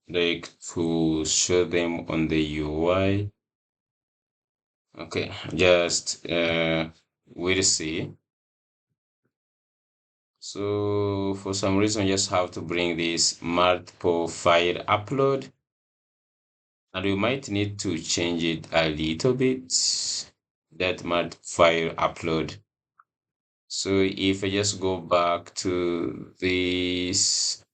Like to show them on the UI. Okay, just we'll see. So for some reason, you just have to bring this multiple file upload. And we might need to change it a little bit, that multiple file upload. So if I just go back to this,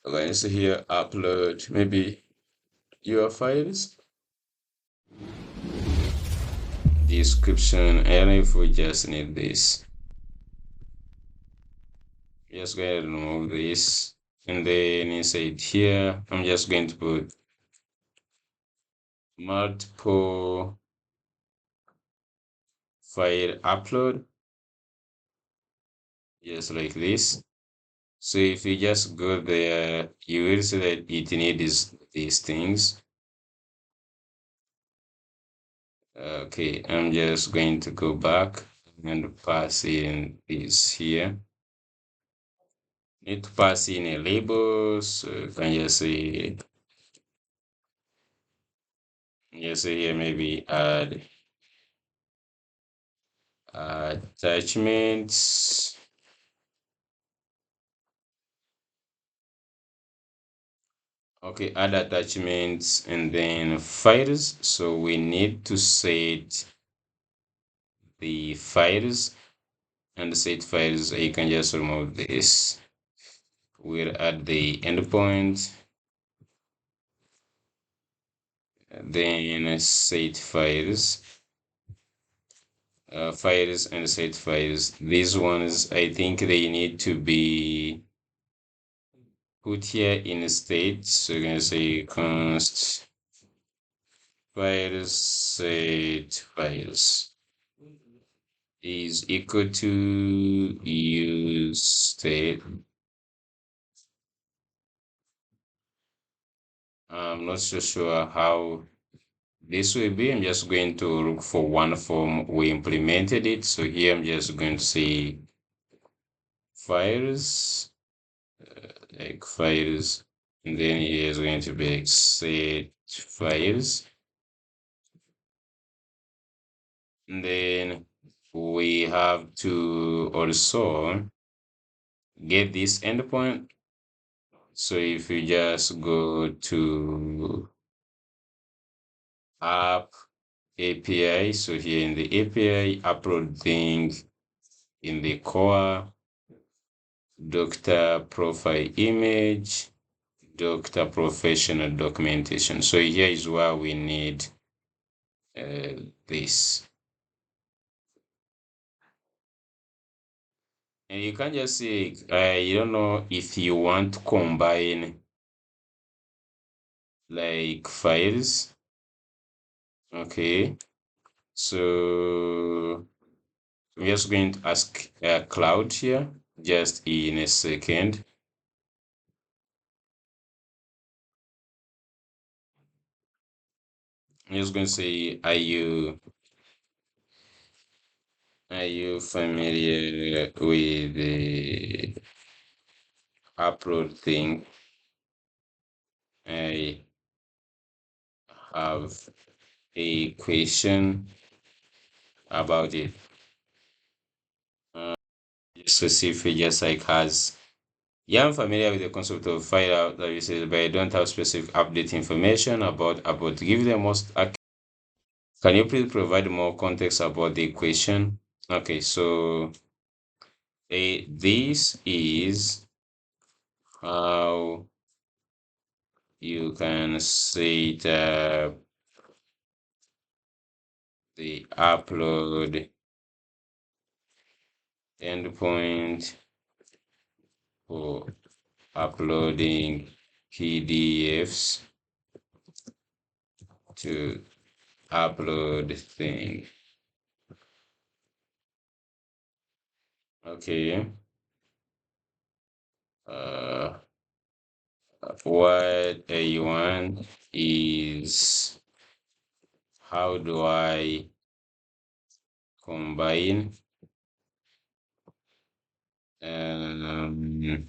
I'm going to see here, upload maybe your files, description, and if we just need this, just go ahead and remove this. And then inside here, I'm just going to put multiple file upload, just like this. So if you just go there, you will see that it needs these things. Okay, I'm just going to go back and pass in this here. Need to pass in a label, so you can just say here maybe add attachments. Okay, add attachments and then files. So we need to set the files, and set files. You can just remove this. We'll add the endpoint, then set files. Files and set files. These ones, I think they need to be put here instead. So you're gonna say const files set files is equal to use state. I'm not so sure how this will be. I'm just going to look for one form we implemented it. So here I'm just going to say files, like files, and then here is going to be set files. And then we have to also get this endpoint. So if you just go to app API, so here in the API, upload thing in the core, doctor profile image, doctor professional documentation. So here is where we need this. And you can just say, you don't know if you want to combine like files. Okay, so I'm just going to ask Cloud here just in a second. I'm just going to say, are you familiar with the upload thing? I have a question about it. Uh, just to see if it just like has. Yeah, I'm familiar with the concept of file out services, but I don't have specific update information about give them most. Can you please provide more context about the equation? Okay, so this is how you can set the upload endpoint for uploading PDFs to upload thing. Okay. Uh, what you want is how do I combine um,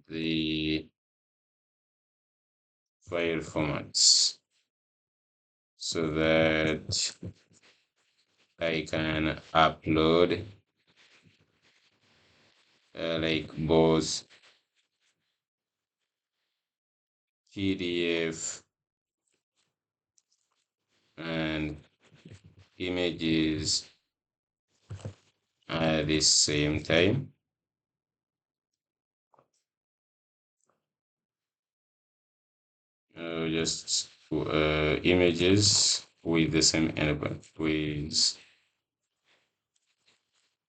the file formats so that I can upload like both PDF and images at the same time. Just images with the same endpoint, with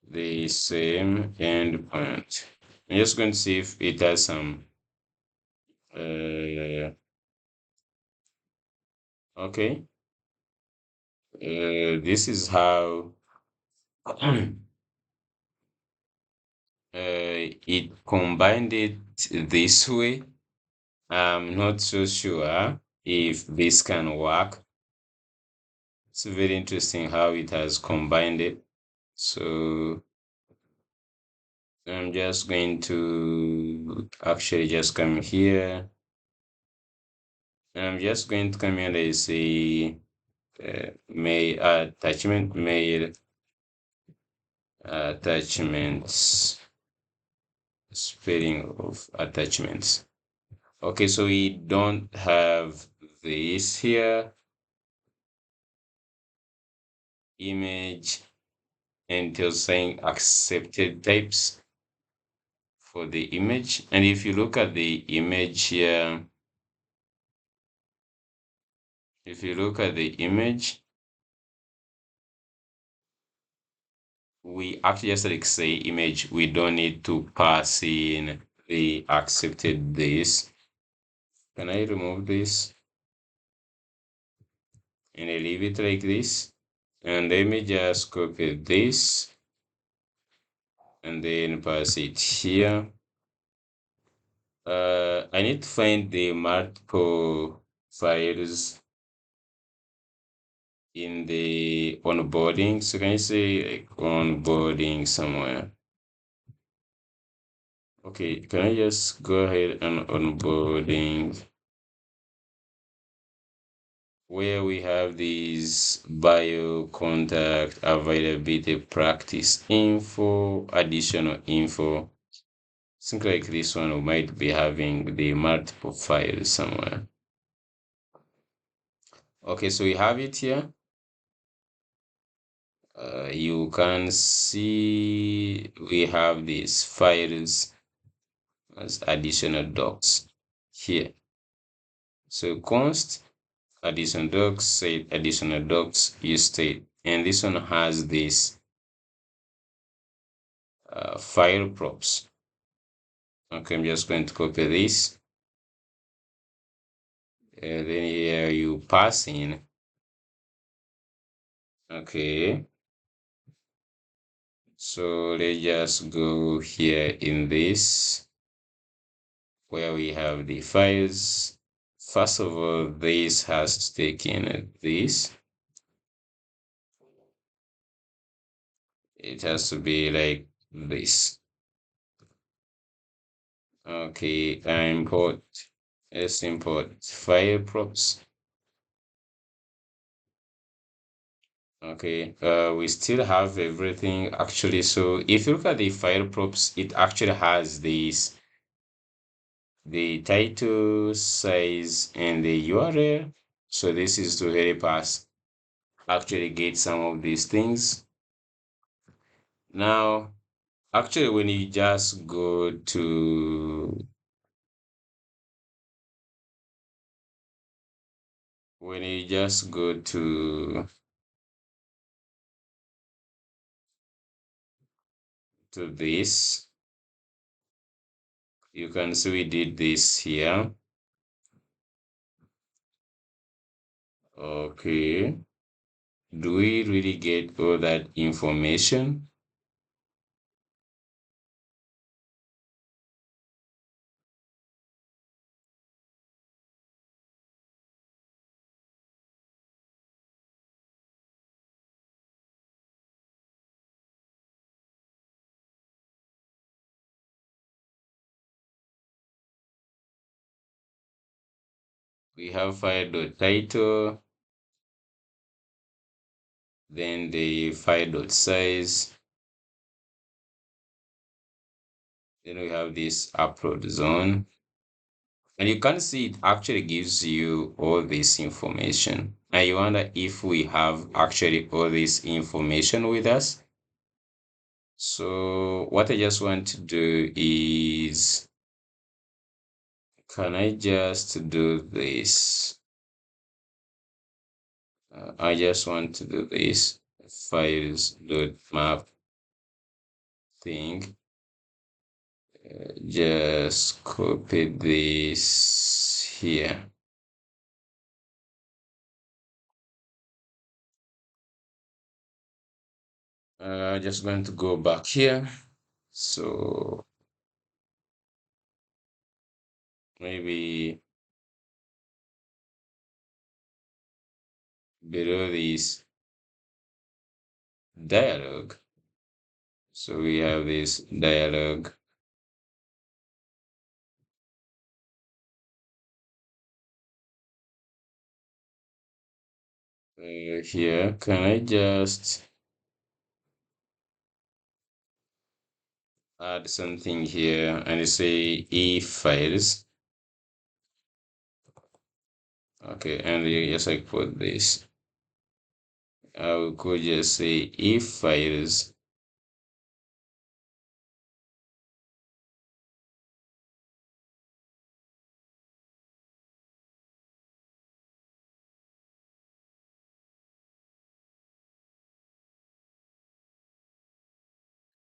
the same endpoint. I'm just going to see if it has some. Okay. This is how it combined it this way. I'm not so sure. if this can work. It's very interesting how it has combined it. So I'm just going to actually just come here. I'm just going to come here and I say mail attachment, mail attachments, spelling of attachments. Okay, so we don't have this here, image, until saying accepted types for the image. And if you look at the image here, if you look at the image, we actually just like say image, we don't need to pass in the accepted this. Can I remove this and I leave it like this? And let me just copy this and then pass it here. I need to find the multiple files in the onboarding. So can you say like onboarding somewhere? Okay, can I just go ahead and onboarding where we have these bio contact availability practice info, additional info. Think like this one we might be having the multiple files somewhere. Okay, so we have it here. You can see we have these files as additional docs here. So const additional docs, say additional docs, use state, and this one has this file props. Okay, I'm just going to copy this, and then here you pass in. Okay, so let's just go here in this where we have the files. First of all, this has to take in this. It has to be like this. Okay, import. Let's import file props. Okay, we still have everything actually. So if you look at the file props, it actually has this, the title, size, and the URL. So this is to help us actually get some of these things. Now, actually, when you just go to when you just go to this, you can see we did this here. Okay. Do we really get all that information? We have file.title, then the file.size, then we have this upload zone. And you can see it actually gives you all this information. And you wonder if we have actually all this information with us. So what I just want to do is, can I just do this? I just want to do this files.map thing. Just copy this here. Just going to go back here. So maybe below this dialog. So we have this dialog. Here, can I just add something here and say if files? Okay, and you just like put this. I could just say if files,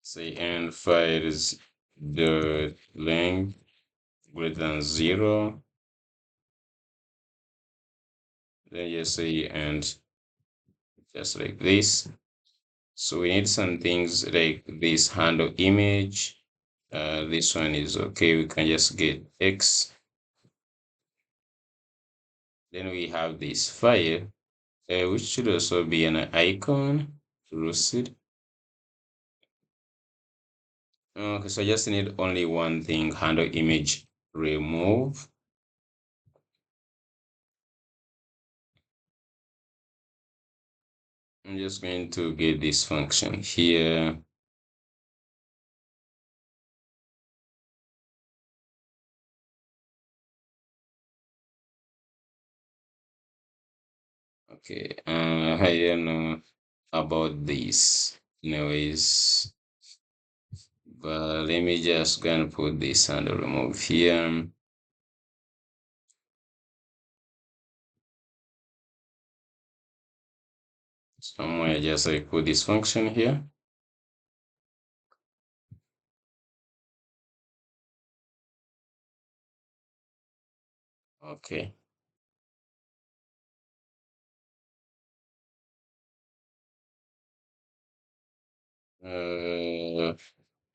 say and files the length greater than 0, then you say and just like this. So we need some things like this handle image. This one is okay. We can just get X. Then we have this file, which should also be an icon. Lucid. Okay, so I just need only one thing, handle image remove. I'm just going to get this function here. Okay, I don't know about this. Anyways, but let me just go and put this handle remove here. Somewhere just like put this function here. Okay. Uh,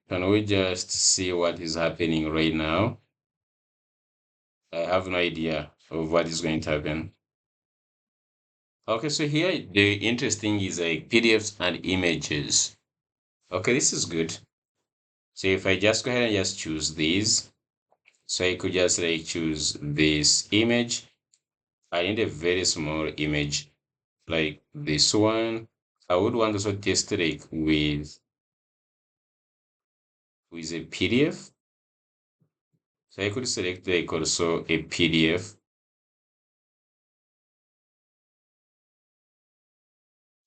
can we just see what is happening right now? I have no idea of what is going to happen. Okay, so here the interesting is like PDFs and images. Okay, this is good. So if I just go ahead and just choose these, so I could just like choose this image. I need a very small image like this one. I would want to also test it like with a PDF. So I could select like also a PDF,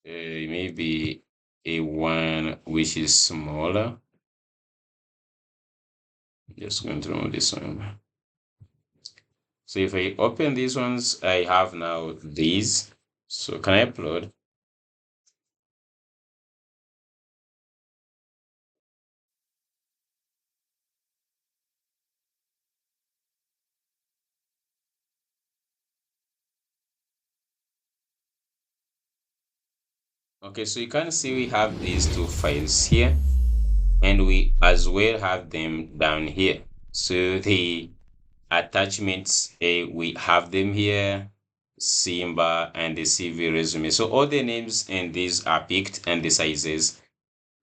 maybe a one which is smaller. Just going to remove this one. So if I open these ones, I have now these. So can I upload? Okay, so you can see we have these two files here, and we as well have them down here. So the attachments, we have them here, Simba and the CV resume. So all the names and these are picked and the sizes.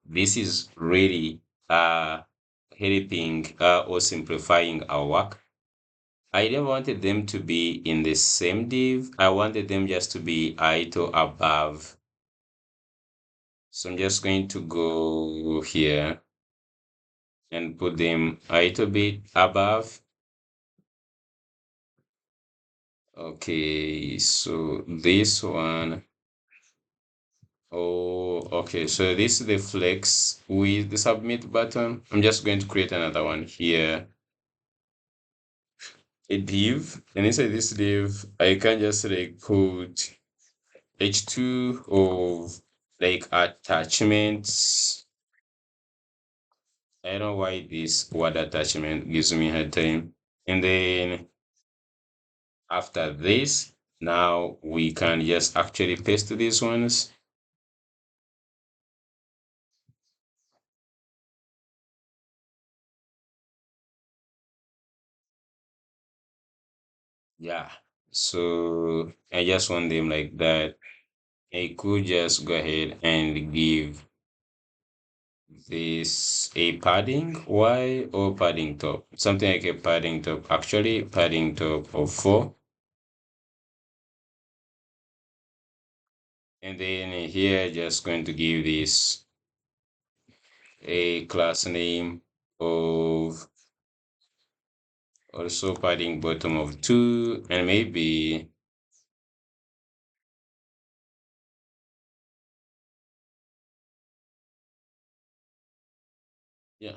This is really helping or simplifying our work. I didn't wanted them to be in the same div. I wanted them just to be ITO above. So I'm just going to go here and put them a little bit above. Okay, so this one. Oh, okay. So this is the flex with the submit button. I'm just going to create another one here. A div. And inside this div, I can just like put h2 of like attachments. I don't know why this word attachment gives me a hard time. And then after this, now we can just actually paste these ones. Yeah. So I just want them like that. I could just go ahead and give this a padding Y or padding top, something like a padding top, actually padding top of 4. And then here just going to give this a class name of also padding bottom of 2, and maybe yeah.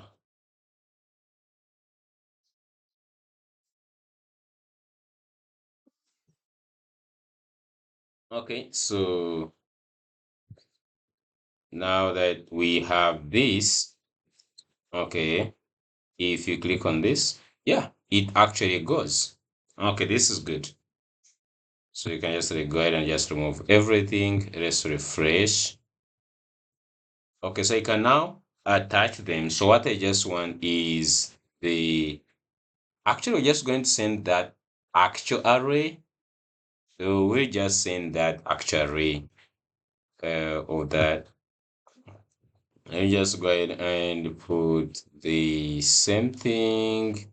Okay, so now that we have this, okay, if you click on this, yeah, it actually goes. Okay, this is good. So you can just go ahead and just remove everything. Let's refresh. Okay, so you can now attach them. So what I just want is the actually we're just going to send that actual array. So we'll just send that actual array of that. And just go ahead and put the same thing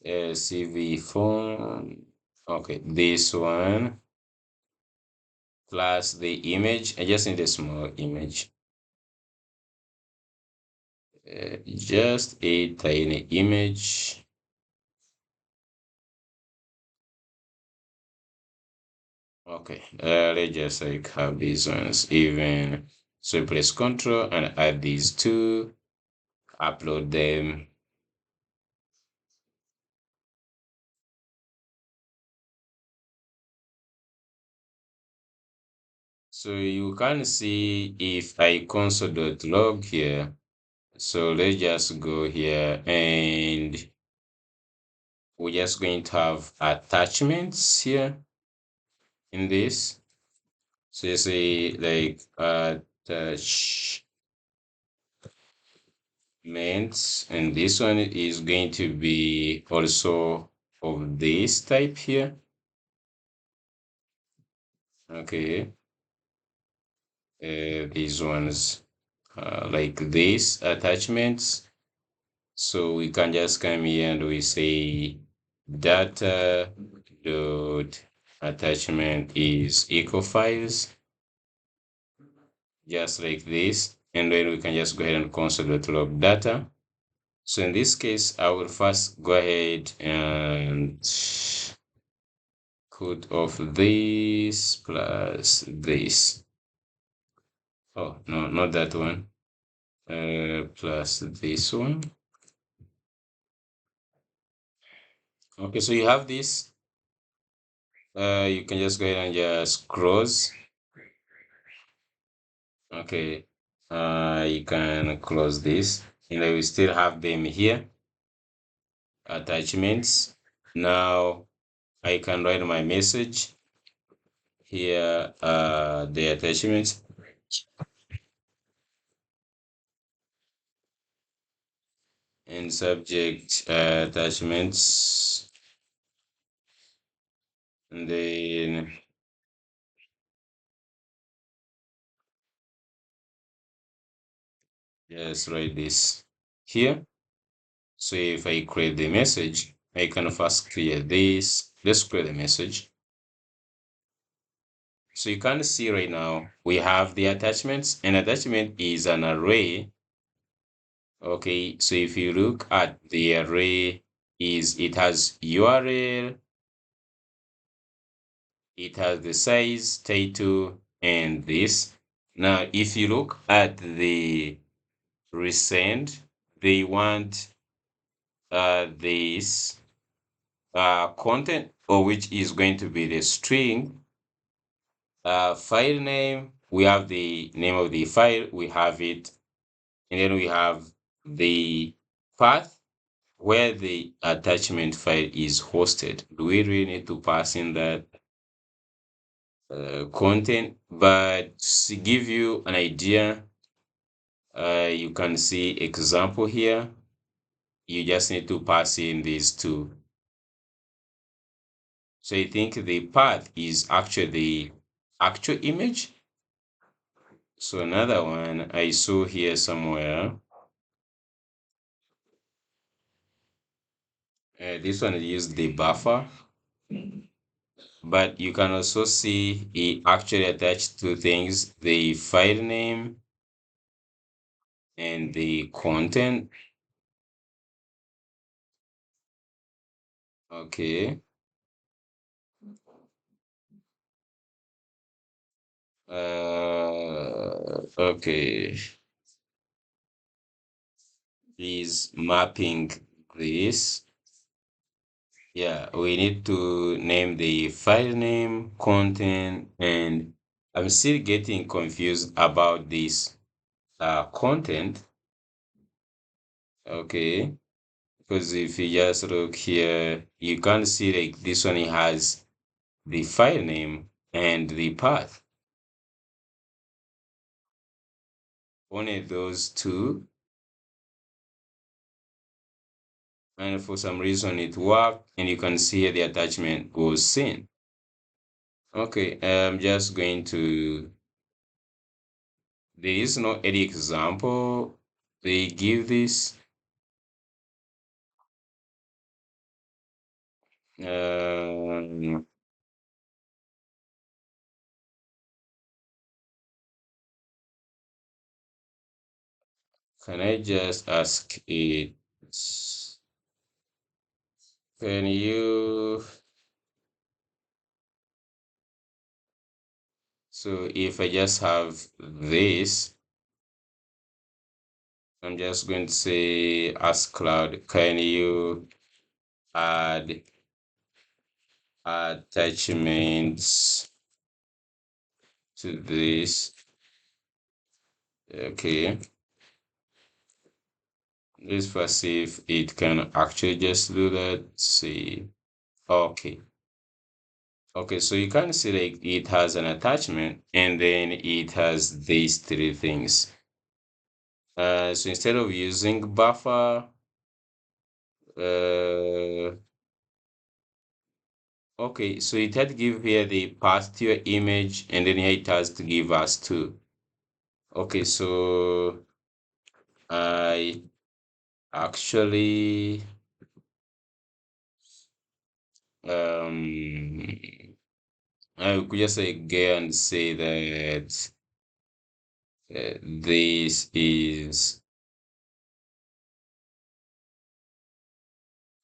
CV form. Okay, this one plus the image. I just need a small image. Just a tiny image. Okay, let's just like have these ones even. So press Ctrl and add these two, upload them. So you can see if I console.log here. So let's just go here and we're just going to have attachments here in this. So you say like attachments, and this one is going to be also of this type here. Okay, these ones like these attachments. So we can just come here and we say data dot attachment is equal files, just like this. And then we can just go ahead and console.log data. So in this case, I will first go ahead and cut off this plus this. Oh, no, not that one. Plus this one. Okay, so you have this. You can just go ahead and just close. Okay, you can close this, and I will still have them here. Attachments. Now I can write my message here. The attachments, and subject attachments, and then just write this here. So if I create the message, I can first clear this. Let's create the message. So you can see right now we have the attachments. An attachment is an array. Okay, so if you look at the array, it has URL, it has the size, title, and this. Now, if you look at the resend, they want this content, or which is going to be the string. File name, we have the name of the file, we have it, and then we have the path where the attachment file is hosted. Do we really need to pass in that content? But to give you an idea, you can see example here. You just need to pass in these two. So I think the path is actually actual image. So another one I saw here somewhere. This one used the buffer, but you can also see it actually attached to things, the file name and the content. Okay. Okay. Is mapping this. Yeah, we need to name the file name, content, and I'm still getting confused about this content. Okay, because if you just look here, you can see like this one has the file name and the path. Only those two, and for some reason it worked, and you can see here the attachment was seen. Okay, I'm just going to. There is no any example they give this. Um, can I just ask it? Can you? So if I just have this, I'm just going to say ask cloud, can you add attachments to this? Okay, let's first see if it can actually just do that. See, okay. Okay, so you can see like it has an attachment and then it has these three things. So instead of using buffer, uh, okay, so it had to give here the path to your image and then here it has to give us two. Okay, so I actually I could just again say that this is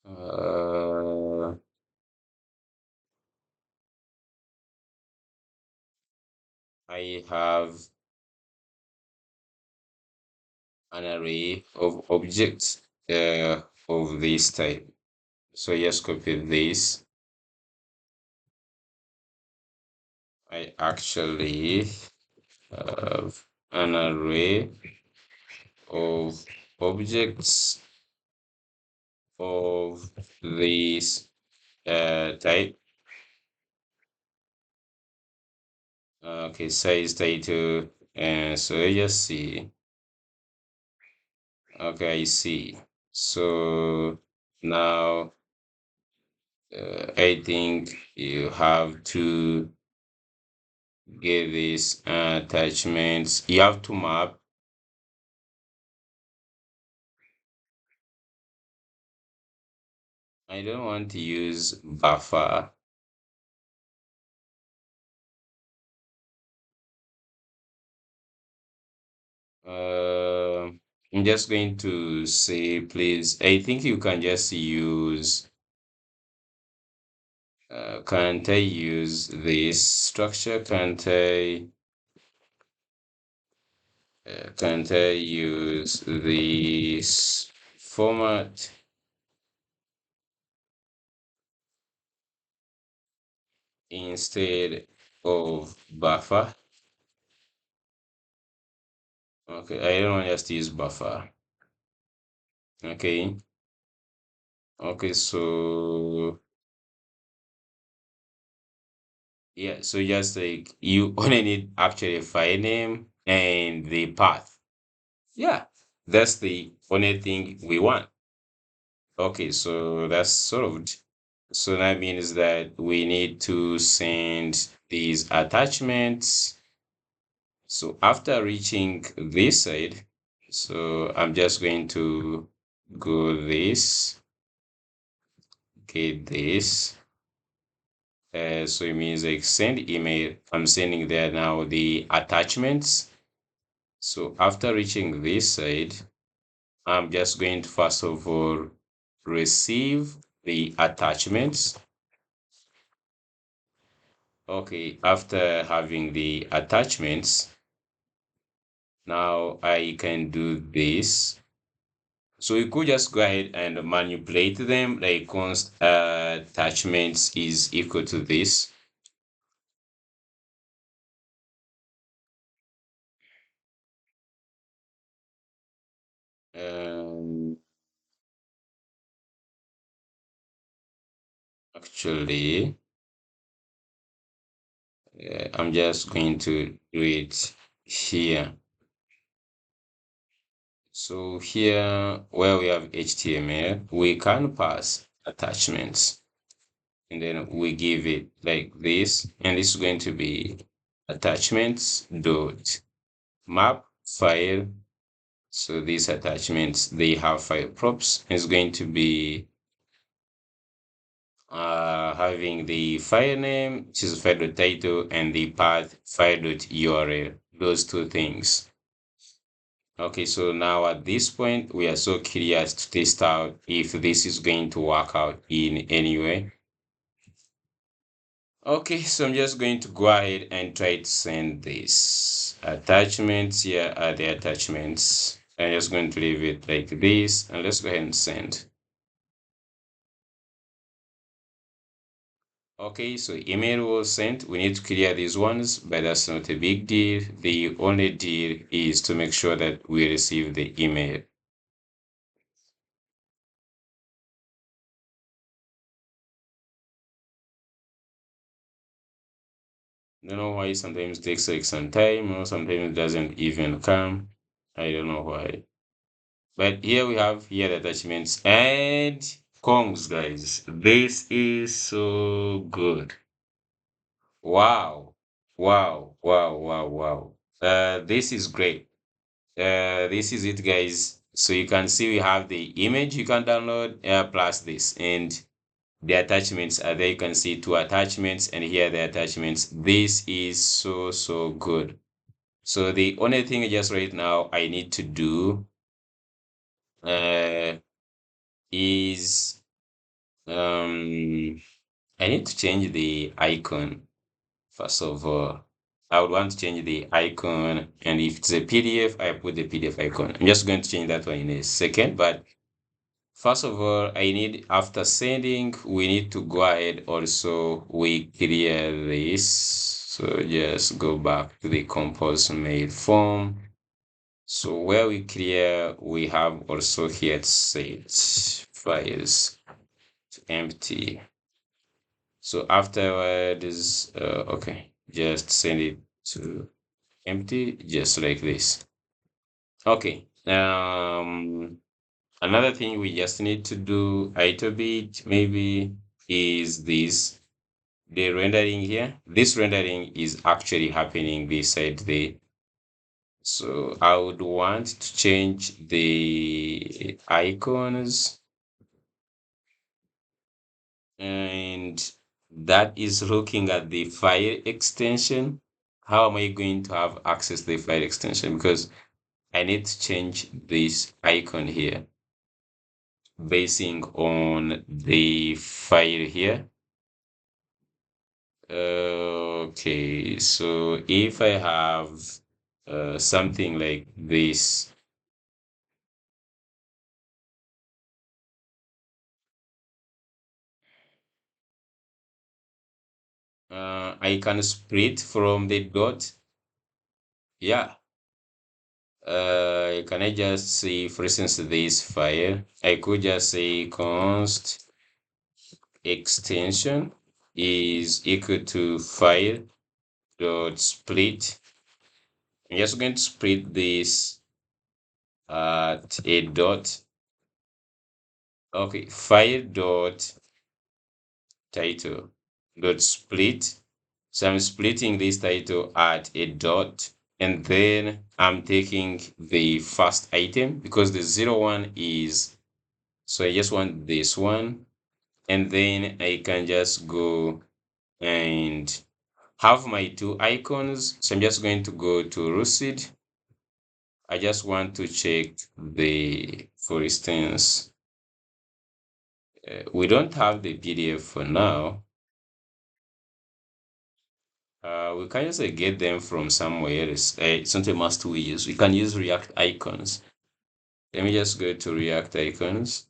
uh I have an array of objects of this type. So just copy this. I actually have an array of objects of this type. Okay, size title, and so I just see. Okay, I see. So now I think you have to give these attachments. You have to map. I don't want to use buffer. Uh, I'm just going to say, please, I think you can just use, can't I use this structure? Can't I use this format instead of buffer? Okay, I don't want just to use buffer. Okay. Okay, so yeah, so just like you only need actually a file name and the path. Yeah, that's the only thing we want. Okay, so that's solved. So that means that we need to send these attachments. So after reaching this side, so I'm just going to go this, get this. So it means like send email. I'm sending there now the attachments. So after reaching this side, I'm just going to first of all receive the attachments. Okay, after having the attachments, now I can do this. So you could just go ahead and manipulate them like const attachments is equal to this. Um, actually, I'm just going to do it here. So here where we have HTML, we can pass attachments and then we give it like this, and this is going to be attachments dot map file. So these attachments, they have file props. It's going to be having the file name, which is file.title, and the path file.url, those two things. Okay, so now at this point, we are so curious to test out if this is going to work out in any way. Okay, so I'm just going to go ahead and try to send this. Attachments, here are the attachments. I'm just going to leave it like this, and let's go ahead and send. Okay, so email was sent. We need to clear these ones, but that's not a big deal. The only deal is to make sure that we receive the email. Don't know why sometimes it takes like some time, or sometimes it doesn't even come. I don't know why. But here we have here the attachments and Kongs, guys. This is so good. Wow. Wow. Wow. Wow. Wow. This is great. This is it, guys. So you can see we have the image you can download plus this, and the attachments are there. You can see two attachments, and here are the attachments. This is so good. So the only thing just right now I need to do uh, is I need to change the icon. First of all, I would want to change the icon, and if it's a PDF, I put the PDF icon. I'm just going to change that one in a second, but first of all, I need, after sending, we need to go ahead also, we clear this. So just go back to the compose mail form. So where we clear, we have also here set files to empty. So afterwards, okay, just send it to empty, just like this. Okay. Another thing we just need to do a little bit maybe is this, the rendering here. This rendering is actually happening beside the, so I would want to change the icons, and that is looking at the file extension. How am I going to have access to the file extension? Because I need to change this icon here basing on the file here. Okay, so if I have something like this, I can split from the dot. Yeah. Can I just say, for instance, this file? I could just say const extension is equal to file dot split. I'm just going to split this at a dot. Okay, file dot title dot split. So I'm splitting this title at a dot, and then I'm taking the first item because the 01 is, so I just want this one, and then I can just go and have my two icons. So I'm just going to go to Lucid. I just want to check the, for instance, we don't have the PDF for now. We can just get them from somewhere else. It's not a must we use. We can use React icons. Let me just go to React icons.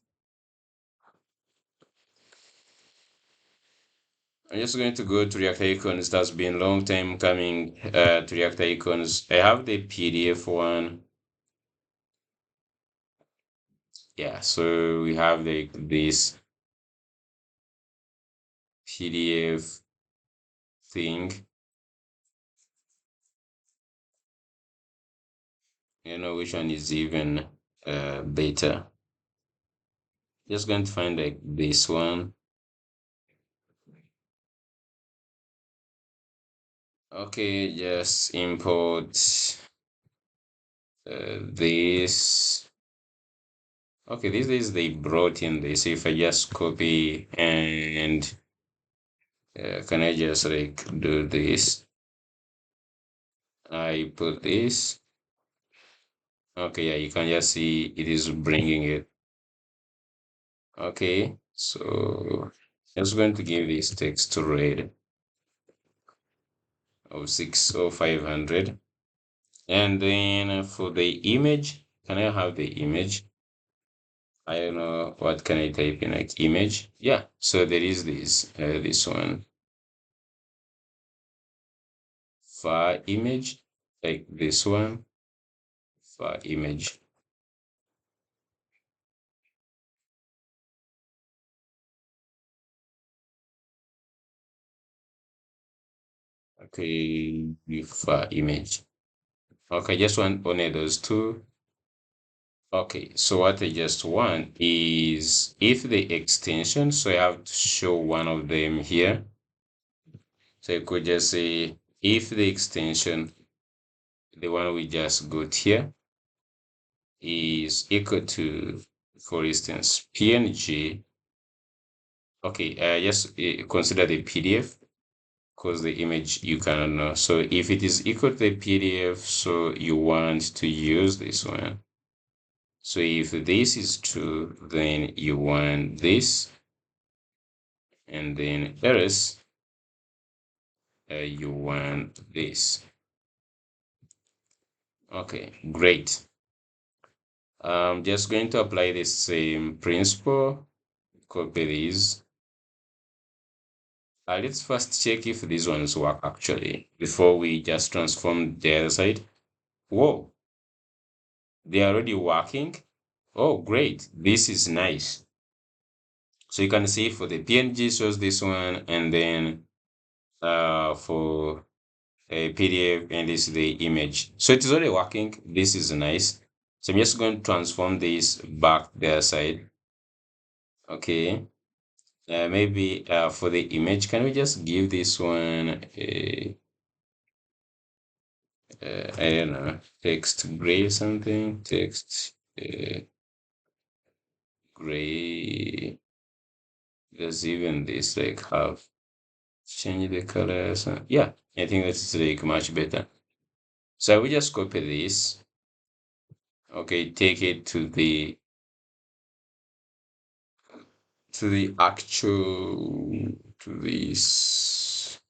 I'm just going to go to React icons. That's been a long time coming to React icons. I have the PDF one. Yeah, so we have this PDF thing. You know which one is even better. Just going to find like this one. Okay, just import this. Okay, this is they brought in this. If I just copy and can I just like do this? I put this. Okay, yeah, you can just see it is bringing it. Okay, so just going to give this text to read of 60500. And then for the image, can I have the image? I don't know what can I type in like image. Yeah, so there is this one file image, like this one file image. Okay, file image. Okay, just want only those two. Okay, so what I just want is if the extension, so I have to show one of them here. So I could just say if the extension, the one we just got here, is equal to, for instance, PNG. Okay, just consider the PDF because the image you cannot know. So if it is equal to the PDF, so you want to use this one. So if this is true, then you want this, and then else you want this. Okay, great. I'm just going to apply the same principle. Copy these. Let's first check if these ones work actually before we just transform the other side. Whoa, they are already working. Oh, great. This is nice. So you can see for the PNG shows this one, and then for a PDF, and this is the image. So it is already working. This is nice. So I'm just going to transform this back the other side. Okay. Maybe for the image, can we just give this one a I don't know, text gray something, text gray. Does even this like have change the colors? Yeah, I think that's like much better. So I will just copy this. Okay, take it to the actual to this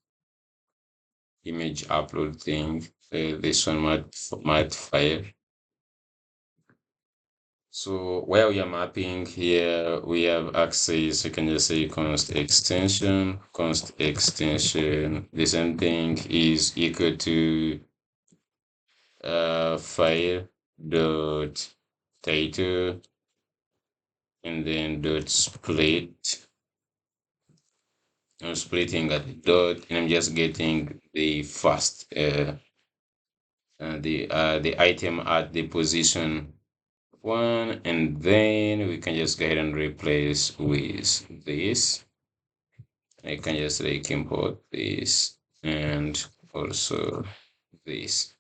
image upload thing. This one might file. So while we are mapping here, we have access. You can just say const extension. The same thing is equal to file dot title and then dot split. I'm splitting at the dot, and I'm just getting the first the item at the position one, and then we can just go ahead and replace with this. I can just like import this and also this.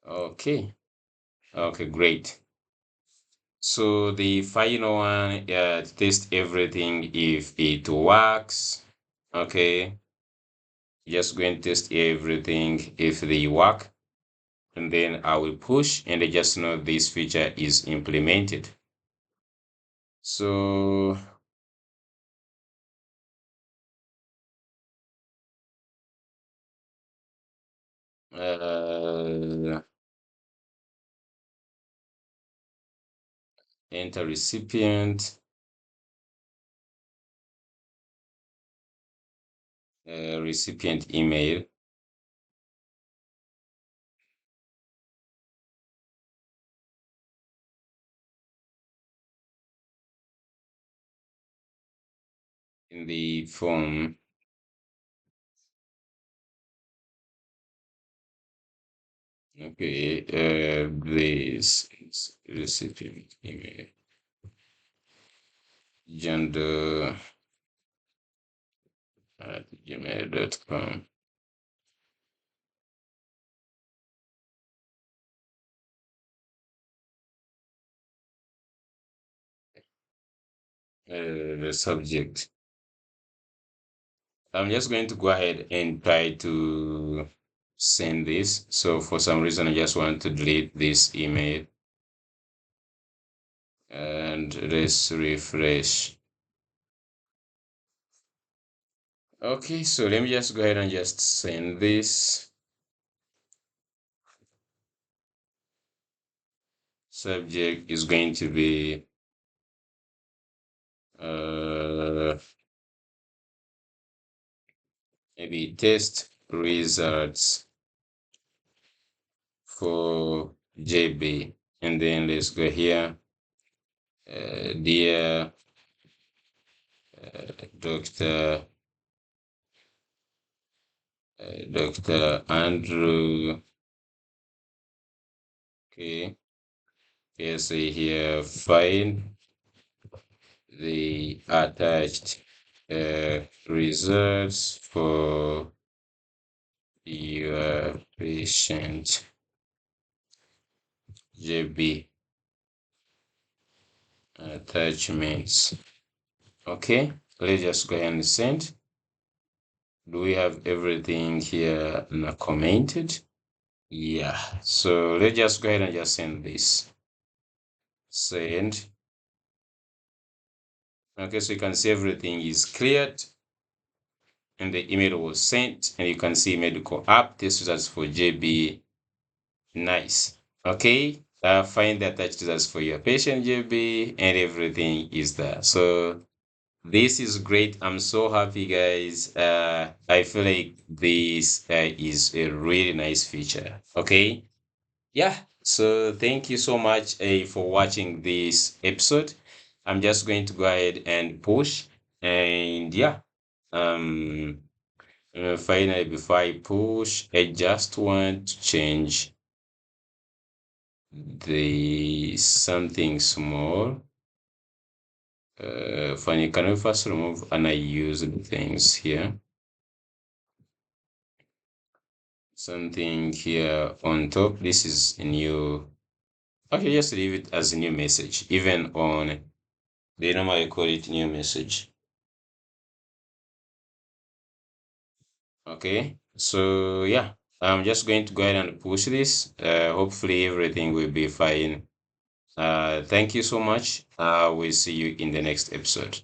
Okay. Okay, great. So the final one, test everything if it works. Okay, just go and test everything if they work, and then I will push and I just know this feature is implemented. So uh, enter recipient email. In the form. Okay, this is recipient email, gender at gmail.com. The subject. I'm just going to go ahead and try to send this. So for some reason, I just want to delete this email and let's refresh. Okay, so let me just go ahead and just send this. Subject is going to be maybe test results for JB. And then let's go here. Dear Dr. Dr. Andrew. Okay. Yes, here find the attached results for your patient JB attachments. Okay, let's just go ahead and send. Do we have everything here commented? Yeah, so let's just go ahead and just send this. Send. Okay, so you can see everything is cleared and the email was sent, and you can see medical app. This results for JB. Nice. Okay. Find the attached results for your patient JB, and everything is there. So this is great. I'm so happy, guys. I feel like this is a really nice feature. Okay. Yeah. So thank you so much for watching this episode. I'm just going to go ahead and push, and yeah. Um. Finally, before I push, I just want to change the something small. Funny, can we first remove unused things here? Something here on top. This is a new. Okay, just leave it as a new message. Even on they normally call it new message. Okay, so yeah, I'm just going to go ahead and push this. Hopefully everything will be fine. Thank you so much. We'll see you in the next episode.